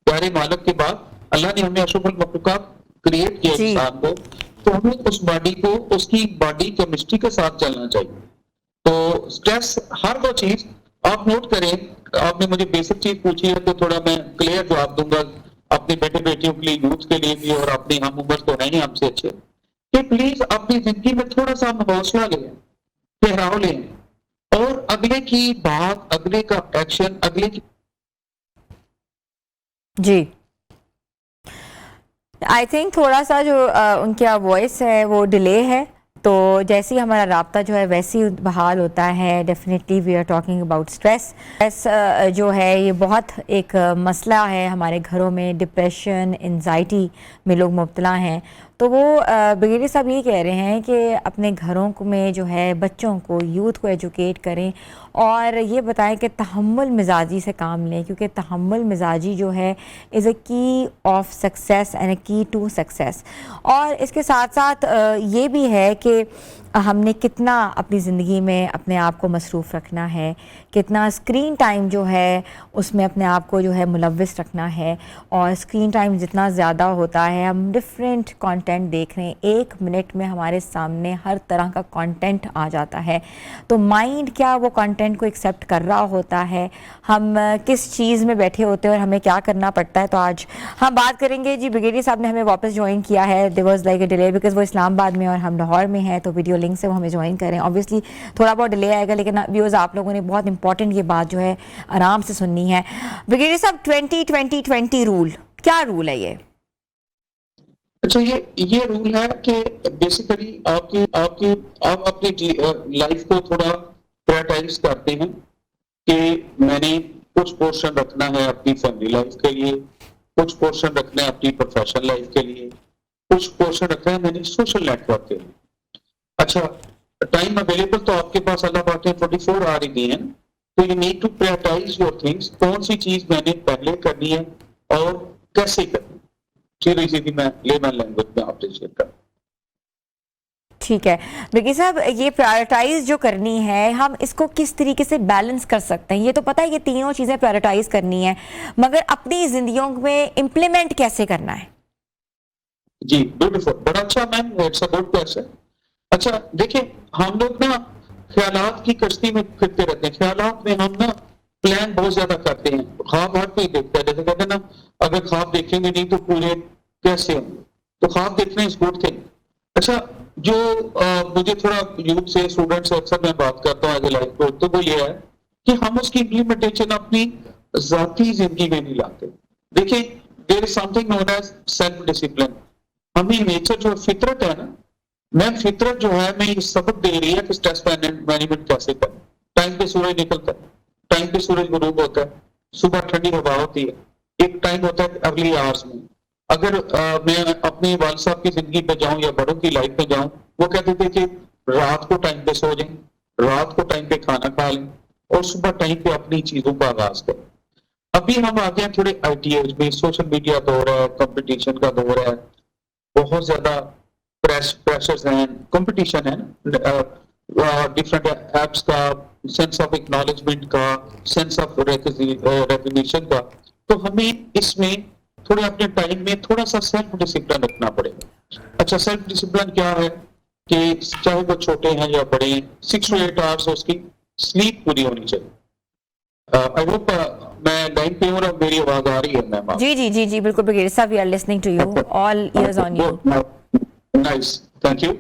प्यारे मालिक के बाद अल्लाह ने हमें अशरफुल मखलूकात क्रिएट किया इंसान को, तो हमें उस बॉडी को उसकी बॉडी केमिस्ट्री के साथ चलना चाहिए। तो स्ट्रेस हर वो चीज आप नोट करें। आपने मुझे बेसिक चीज पूछी है तो थोड़ा मैं क्लियर जवाब दूंगा अपने बेटे बेटियों के लिए, यूथ के लिए भी, और अपने हम उम्र तो नहीं हमसे अच्छे, कि प्लीज अपनी जिंदगी में थोड़ा सा हम हौसला लें, ठहराव लें, और अगले की बात, अगले का एक्शन, अगले की जी। आई थिंक थोड़ा सा जो उनका वॉइस है वो डिले है, तो जैसे ही हमारा राब्ता जो है वैसे ही बहाल होता है। Definitely we are talking about stress. Stress जो है ये बहुत एक मसला है हमारे घरों में, डिप्रेशन, एंजाइटी में लोग मुब्तला हैं। तो वो ब्रिगेडियर साहब ये कह रहे हैं कि अपने घरों में जो है बच्चों को, यूथ को एजुकेट करें और ये बताएं कि तहम्मुल मिजाजी से काम लें, क्योंकि तहम्मुल मिजाजी जो है इज़ अ की ऑफ सक्सेस एंड अ की टू सक्सेस। और इसके साथ साथ ये भी है कि हमने कितना अपनी ज़िंदगी में अपने आप को मसरूफ़ रखना है, कितना स्क्रीन टाइम जो है उसमें अपने आप को जो है मुलव्विस रखना है। और स्क्रीन टाइम जितना ज़्यादा होता है, हम डिफरेंट कंटेंट देख रहे हैं, 1 मिनट में हमारे सामने हर तरह का कंटेंट आ जाता है। तो माइंड क्या वो कंटेंट को एक्सेप्ट कर रहा होता है, हम किस चीज़ में बैठे होते हैं और हमें क्या करना पड़ता है। तो आज हम बात करेंगे। जी, ब्रिगेडियर साहब ने हमें वापस ज्वाइन किया है। There was like a delay because वो इस्लामाबाद में और हम लाहौर में हैं, तो वीडियो लिंक से वो हमें ज्वाइन करें। ऑब्वियसली थोड़ा बहुत डिले आएगा, लेकिन व्यूअर्स आप लोगों ने बहुत इंपॉर्टेंट ये बात जो है आराम से सुननी है। ब्रिगेडियर साहब, 20-20-20 रूल, क्या रूल है ये? अच्छा, ये रूल है कि बेसिकली आप अपनी लाइफ को थोड़ा प्रायोरिटाइज करते हैं कि मैंने कुछ पोर्शन रखना है अपनी फैमिली लाइफ के लिए, कुछ पोर्शन रखना है अपनी प्रोफेशनल लाइफ के लिए, कुछ पोर्शन रखना है मैंने सोशल नेटवर्क के लिए। अच्छा, टाइम अवेलेबल तो आपके पास अल्लाह पाक ने 24 आवर ही दी है, तो you need to prioritise your things. कौन सी चीज मैंने पहले करनी है और कैसे करनी है, सीधी मैं लेमन लैंग्वेज में आपसे शेयर कर। ठीक है ब्रिगेडियर साहब, ये प्रायोरिटाइज जो करनी है, हम इसको किस तरीके से बैलेंस कर सकते हैं? ये तो पता है ये तीनों चीज़ें प्रायोरिटाइज करनी है, मगर अपनी जिंदगियों में इम्प्लीमेंट कैसे करना है? जी ब्यूटीफुल, बड़ा अच्छा ma'am, it's a good question. अच्छा देखिए, हम लोग ना ख्यालात की कश्ती में फिरते रहते हैं। ख्यालात में हम ना प्लान बहुत ज्यादा करते हैं, ख्वाब हर कोई देखता है। जैसे कहते हैं ना, अगर ख्वाब देखेंगे नहीं तो पूरे कैसे होंगे, तो ख्वाब देखना इज गुड थिंग। अच्छा, जो मुझे थोड़ा यूथ से, स्टूडेंट से अक्सर मैं बात करता हूँ एज ए लाइफ कोच, तो वो ये है कि हम उसकी इम्प्लीमेंटेशन अपनी जाती जिंदगी में नहीं लाते। देखिए, there is something known as self discipline. हमें नेचर जो फितरत है ना, मैं फितरत जो है, मैं ये सबक दे रही है कि स्ट्रेस मैनेजमेंट कैसे करें। टाइम पे सूरज निकलता है, टाइम पे सूरज गुरूब होता है, सुबह ठंडी हवा होती है, एक टाइम होता है अर्ली आवर्स में। अगर मैं अपने वालिद साहब की जिंदगी पे जाऊं या बड़ों की लाइफ में जाऊं, वो कहते थे कि रात को टाइम पे सो जाएं, रात को टाइम पे खाना खा लें और सुबह टाइम पे अपनी चीजों का आगाज करें। अभी हम आ गए हैं थोड़े आईटीएज में, सोशल मीडिया दौर है, कंपटीशन का दौर है, बहुत ज्यादा प्रेशर्स हैं, कंपटीशन है ना, डिफरेंट एप्स का, सेंस ऑफ एक्नॉलेजमेंट का, सेंस ऑफ रिकग्निशन का। तो हमें इसमें थोड़े अपने टाइम में थोड़ा सा सेल्फ डिसिप्लिन रखना पड़ेगा। अच्छा, सेल्फ डिसिप्लिन क्या है कि चाहे वो छोटे हैं या बड़े हैं, 6 to 8 आवर्स उसकी स्लीप पूरी होनी चाहिए। आई होप मैं लाइन पे हूँ और मेरी आवाज आ रही है मैम? जी जी जी जी बिल्कुल ब्रिगेडियर साहब, we are listening to you, all ears on you. Nice, thank you.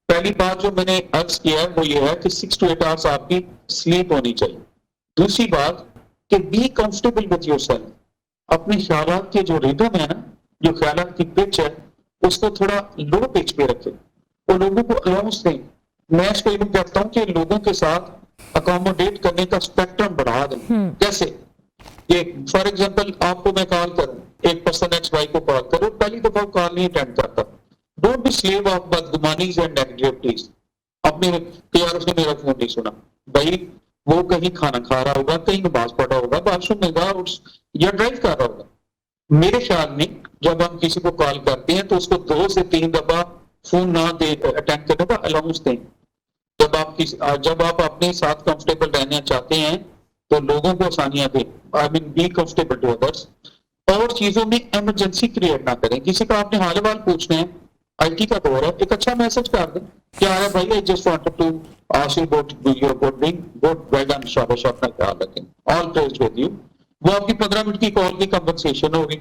पहली बात जो मैंने अर्ज किया है वो ये है कि 6 to 8 आवर्स आपकी स्लीप होनी चाहिए। दूसरी बात कि बी कंफर्टेबल विद योरसेल्फ। अपने ख्यालात के जो रिदम है ना, जो ख्यालात की पिच है, उसको थोड़ा लो पिच पे रखें और लोगों को अलाउंस दें। मैं इसको यूं कहता हूं कि लोगों के साथ अकोमोडेट करने का स्पेक्ट्रम बढ़ा दें। कैसे? ये फॉर एग्जांपल, आपको मैं कॉल करूं, एक पर्सन एक्स वाई को कॉल करूं, पहली दफा कॉल नहीं अटेंड करता, डोंट बी स्लेव ऑफ बदगुमानीज एंड नेगेटिविटीज। अपने कि यार उसने मेरा फोन नहीं सुना, भाई वो कहीं खाना खा रहा होगा, कहीं नमाज पढ़ा होगा, बाथरूम में गया या ड्राइव कर रहा होगा। मेरे ख्याल में जब हम किसी को कॉल करते हैं तो उसको 2 से 3 दफा फोन ना दे अटेंड करने का अलाउंस दें। जब आप अपने साथ कंफर्टेबल रहना चाहते हैं तो लोगों को आसानियां दें, I mean be comfortable to others. और चीजों में इमरजेंसी क्रिएट ना करें। किसी का आपने हाल वाल पूछना है, आईटी का दौर है, एक अच्छा मैसेज कर दें, क्या है भाई, I just wanted to ask you about your good being, good well done, शाबाश, अपना ख्याल रखें, ऑल प्रेज विद यू। वो आपकी 15 मिनट की कॉल की कंपनसेशन होगी।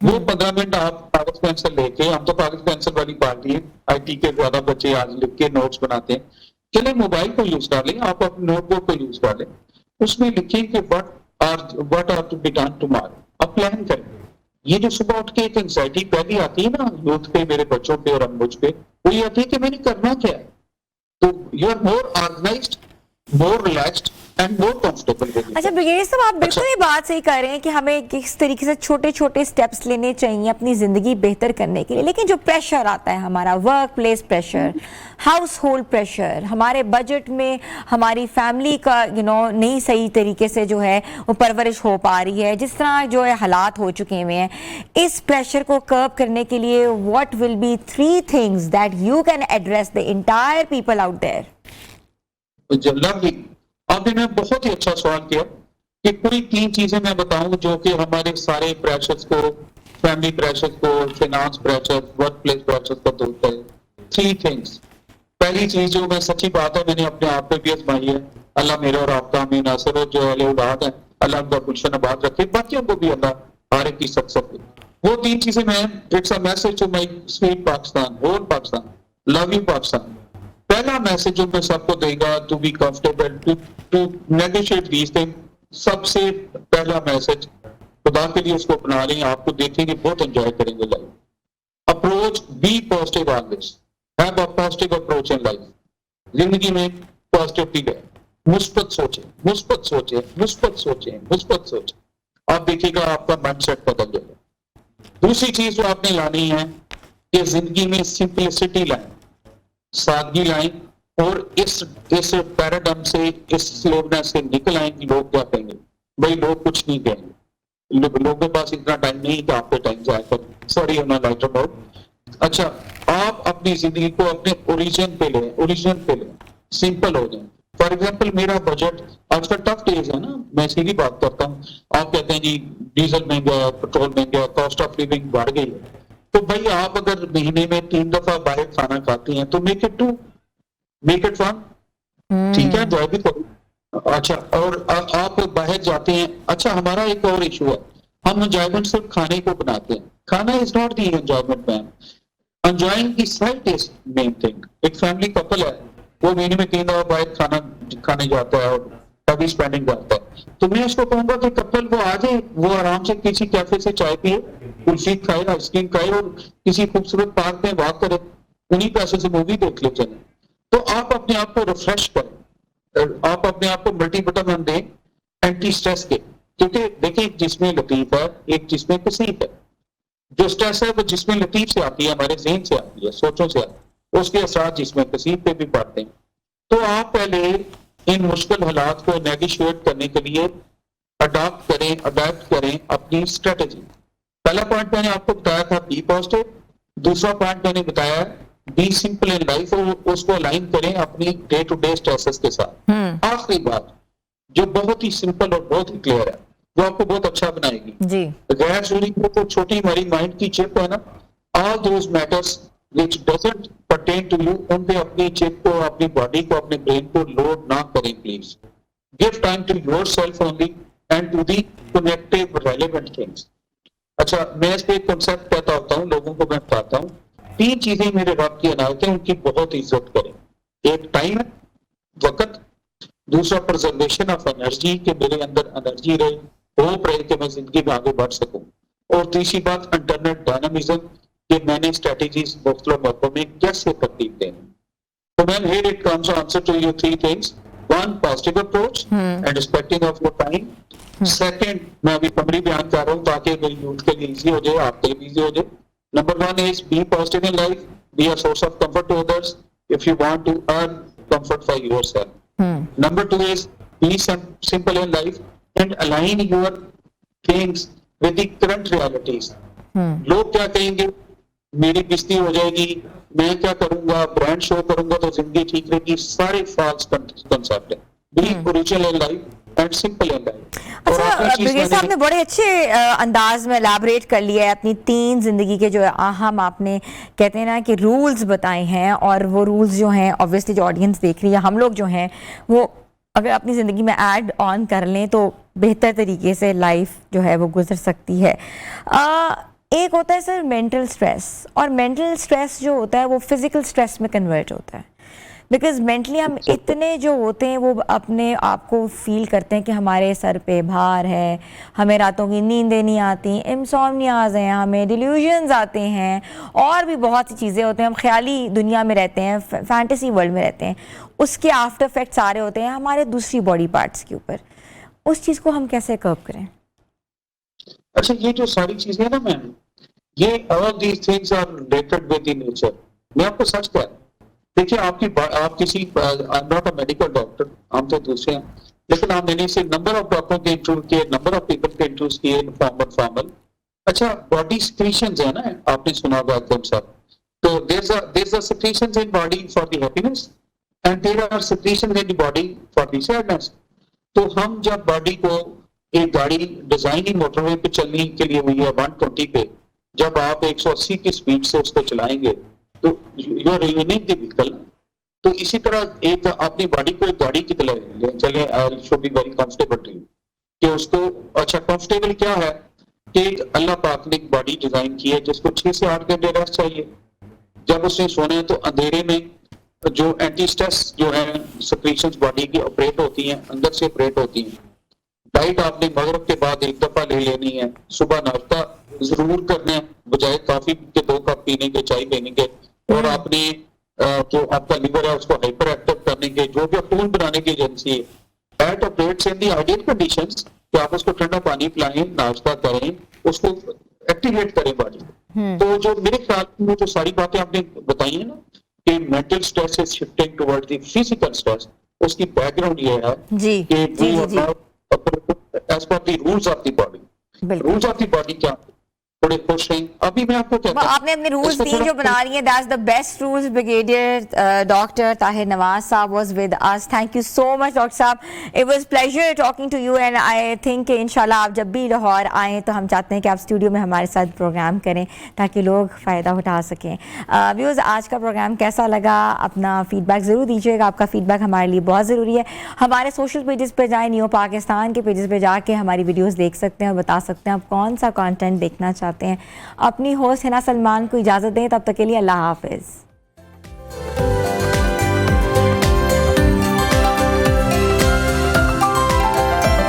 वो 15 मिनट आप कागज पेंसिल लेके, हम तो कागज पेंसिल वाली पार्टी है, आईटी के ज्यादा बच्चे आज लिख के नोट्स बनाते हैं, चले मोबाइल को यूज कर लें, आप अपने नोटबुक को यूज कर लें, उसमें लिखें कि what are to be done tomorrow, अब प्लान करें। ये जो सुबह उठ के एक एंजाइटी पहली आती है ना यूथ पे, मेरे बच्चों पे और हम मुझ पे, वो ये आती है कि मैंने करना क्या है। तो you are more organised, more relaxed and more comfortable with it. अच्छा ब्रिगेडियर साहब, आप बिल्कुल ये बात सही कर रहे हैं कि हमें किस तरीके से छोटे छोटे स्टेप्स लेने चाहिए अपनी ज़िंदगी बेहतर करने के लिए, लेकिन जो प्रेशर आता है, हमारा work place pressure, house hold pressure, हमारे बजट में हमारी फैमिली का नहीं सही तरीके से जो है वो परवरिश हो पा रही है, जिस तरह जो है हालात हो चुके हुए हैं, इस प्रेशर को कर्व करने के लिए what will be 3 things that you can address the entire people out there? आपने बहुत ही अच्छा सवाल किया कि पूरी 3 चीजें मैं बताऊं जो कि हमारे सारे प्रेशर्स को, फैमिली प्रेशर को, finance pressure, work place pressure को दूर करें। 3 थिंग्स। पहली चीज जो मैं सच्ची बात है, मैंने अपने आप पे भी आजमाई है, अल्लाह मेरे और आपका अमीन नासिर और जो अहले औलाद है, अल्लाह उनका गुलशन आबाद रखे, बाकियों को भी अल्लाह हर एक की सक्सेस दे। वो 3 चीजें मैं, it's a message to my sweet Pakistan, whole Pakistan, love you Pakistan. पहला मैसेज जो मैं सबको देगा, to be comfortable, to negotiate these things. सबसे पहला मैसेज, खुदा के लिए उसको अपना लें, आपको देखेंगे बहुत एंजॉय करेंगे life. Approach, be positive always, have a positive approach in life. जिंदगी में पॉजिटिविटी है, मुस्बत सोचें, मुस्बत सोचें, मुस्बत सोचें, मुस्बत सोचें, आप देखिएगा आपका माइंडसेट बदल जाएगा। दूसरी चीज जो आपने लानी है कि जिंदगी में सिंपलिसिटी लाएं, सादगी लाएं और इस पैराडाइम से, इस स्लोनेस से निकल आए कि लोग क्या कहेंगे। भाई लोग कुछ नहीं कहेंगे, लोगों के पास इतना टाइम नहीं कि आपके टाइम जाए कर, सॉरी ऑन लाइटर नोट। अच्छा, आप अपनी जिंदगी को अपने ओरिजिन पे लें, सिंपल हो जाए। फॉर एग्जाम्पल, मेरा बजट, आजकल टफ डेज है ना, मैं सीधी बात करता हूँ, आप कहते हैं जी डीजल महंगा है, पेट्रोल महंगा है, कॉस्ट ऑफ लिविंग बढ़ गई है, तो भाई आप अगर महीने में 3 दफा बाहर खाना खाते हैं तो मेक इट 2, मेक इट 1, ठीक है, एंजॉय भी करो। अच्छा, और आप बाहर जाते हैं। अच्छा, हमारा एक और इशू है, हम एंजॉयमेंट सिर्फ खाने को बनाते हैं। खाना is not the enjoyment man, enjoying the site is main thing. एक फैमिली कपल है, वो महीने में 3 दफा बाहर खाना खाने जाता है और तभी स्पेंडिंग करता है, तो मैं उसको कहूंगा कि कपल वो आ जाए, वो आराम से किसी कैफे से चाय पिए, कुल्फी खाए, आइसक्रीम खाए और किसी खूबसूरत पार्क में वॉक करे, उन्हीं पैसे से मूवी देख ले चले। तो आप अपने आप को रिफ्रेश करें, आप अपने आप को मल्टीविटामिन दें एंटी स्ट्रेस के, क्योंकि देखिए एक जिस्म लतीफ है, एक जिस्म कसीफ है। जो स्ट्रेस है वो जिस्म लतीफ से आती है, हमारे ज़हन से आती है, सोचों से आती है, उसके असर जिस्म कसीफ पे भी पड़ते हैं। तो आप पहले इन मुश्किल हालात को नेगोशिएट करने के लिए अडॉप्ट करें अपनी स्ट्रेटेजी। पहला पॉइंट मैंने आपको बताया था बी पॉजिटिव, दूसरा पॉइंट मैंने बताया बी सिंपल इन लाइफ, और उसको अलाइन करें अपनी डे टू डे स्ट्रेसेस के साथ। आखिरी बात जो बहुत ही सिंपल और बहुत ही क्लियर है, वो आपको बहुत अच्छा बनाएगी जी। गैर जरूरी तो छोटी हमारी माइंड की चिप है ना, all those matters which doesn't pertain to you, उन पे अपनी चिप को, अपनी बॉडी को, अपने ब्रेन को लोड ना करें please. Give time to yourself only and to the connective relevant things. अच्छा, मैं इस पे एक कॉन्सेप्ट कहता होता हूँ, लोगों को मैं बताता हूँ। 3 चीजें मेरे रब की अनायत है, उनकी बहुत इज्जत करें। एक टाइम है, वक्त, दूसरा प्रिजर्वेशन ऑफ एनर्जी, कि मेरे अंदर एनर्जी रहे, होप रहे कि मैं जिंदगी में आगे बढ़ सकूं, और तीसरी बात इंटरनेट डायनामिज्म, कि मैंने स्ट्रेटेजीज मुख्तलिफ मौकों में कैसे तरतीब दें। तो ma'am here it comes answer to your 3 things. 1, positive approach and respecting of your time. Second, मैं अभी समरी बयान कर रहा हूँ ताकि मेरी यूथ के लिए इजी हो जाए, आपके लिए इजी हो जाए। Number 1 is be positive in life, be a source of comfort to others if you want to earn comfort for yourself. Number 2 is be simple in life and align your things with the current realities. लोग क्या कहेंगे, मेरी बिस्ती हो जाएगी, मैं क्या करूंगा, brand show करूंगा तो जिंदगी ठीक रहेगी, सारे फॉल्स कंसेप्ट है। B original in life and simple in life. अच्छा, ब्रिगेड साहब ने बड़े अच्छे अंदाज में एलाबरेट कर लिया है अपनी 3 जिंदगी के जो अहम, आपने कहते हैं ना कि रूल्स बताए हैं, और वो रूल्स जो हैं ऑब्वियसली जो ऑडियंस देख रही है, हम लोग जो हैं वो अगर अपनी ज़िंदगी में ऐड ऑन कर लें तो बेहतर तरीके से लाइफ जो है वो गुजर सकती है। एक होता है सर मेंटल स्ट्रेस, और मेंटल स्ट्रेस जो होता है वो फिज़िकल स्ट्रेस में कन्वर्ट होता है, बिकॉज मेंटली हम इतने जो होते हैं वो अपने आप को फील करते हैं कि हमारे सर पे भार है, हमें रातों की नींदें नहीं आती, इंसोम्नियाज हैं, हमें डिल्यूजन्स आते हैं, और भी बहुत सी चीज़ें होते हैं, हम ख्याली दुनिया में रहते हैं, फैंटेसी वर्ल्ड में रहते हैं। उसके आफ्टर इफेक्ट सारे होते हैं हमारे दूसरी बॉडी पार्ट्स के ऊपर। उस चीज़ को हम कैसे कर्व करें? अच्छा, ये जो सारी चीजें ना मैम, ये all these things are related with the nature. मैं आपको सच कह, देखिए आप किसी, I am not a medical doctor, हम तो दूसरे हैं, लेकिन मैंने से नंबर ऑफ डॉक्टरों के इंटरव्यू किए, नंबर ऑफ पीपल के इंटरव्यूज किए, फॉर्मल। अच्छा, बॉडी सिक्रीशंस है ना, आपने सुना होगा एकदम सब। तो there are secretions in body for the happiness and there are secretions in the body for the sadness. तो हम जब बॉडी को, एक गाड़ी डिजाइन ही मोटरवे पे चलने के लिए हुई है 120 पे, जब आप 180 की स्पीड से उसको चलाएंगे तो यू आर रियूनिंग द व्हीकल। तो इसी तरह एक अपनी बॉडी को एक गाड़ी की तरह ले चले, I should be very comfortable to you, कि उसको, अच्छा कंफर्टेबल क्या है कि अल्लाह पाक ने एक बॉडी डिजाइन की है जिसको 6 से 8 घंटे रेस्ट चाहिए। जब उसने सोना है तो अंधेरे में जो एंटी स्ट्रेस जो है सिक्रीशंस बॉडी की ऑपरेट होती हैं, अंदर से ऑपरेट होती हैं। डाइट आपने मगरिब के बाद 1 दफा ले लेनी है, सुबह नाश्ता जरूर करना है, बजाय कॉफी के 2 कप पीने के, चाय पीने के, और आपने जो आपका लिवर है उसको हाइपर एक्टिव करने के, जो भी टूल बनाने की एजेंसी है, it operates in the ideal conditions, कि आप उसको ठंडा पानी पिलाएं, नाश्ता करें, उसको एक्टिवेट करें बॉडी। तो जो मेरे ख्याल में जो सारी बातें आपने बताई है ना, कि mental stress is shifting toward the physical stress, उसकी बैकग्राउंड ये है जी, कि जी, जी, जी। As per the rules of the body. Rules of the body क्या? थोड़े खुश हैं। अभी मैं आपको क्या आपने अपने रूल्स इसको दिए थोड़ा- जो बना रही हैं, that's the best rules. Brigadier doctor Tahir Nawaz साहब was with us. Thank you so much doctor साहब, it was pleasure talking to you and I think इंशाल्लाह आप जब भी लाहौर आएँ तो हम चाहते हैं कि आप स्टूडियो में हमारे साथ प्रोग्राम करें ताकि लोग फ़ायदा उठा सकें। व्यूज़, आज का प्रोग्राम कैसा लगा अपना फीडबैक ज़रूर दीजिएगा, आपका फीडबैक हमारे लिए बहुत ज़रूरी है। हमारे सोशल पेजेस पर जाएँ, नियो पाकिस्तान के पेजेस पर जाके हमारी वीडियोज़ देख सकते हैं और बता सकते हैं आप कौन सा कॉन्टेंट देखना चाहते हैं। अपनी होस्ट हिना सलमान को इजाज़त दें, तब तक के लिए अल्लाह हाफिज़।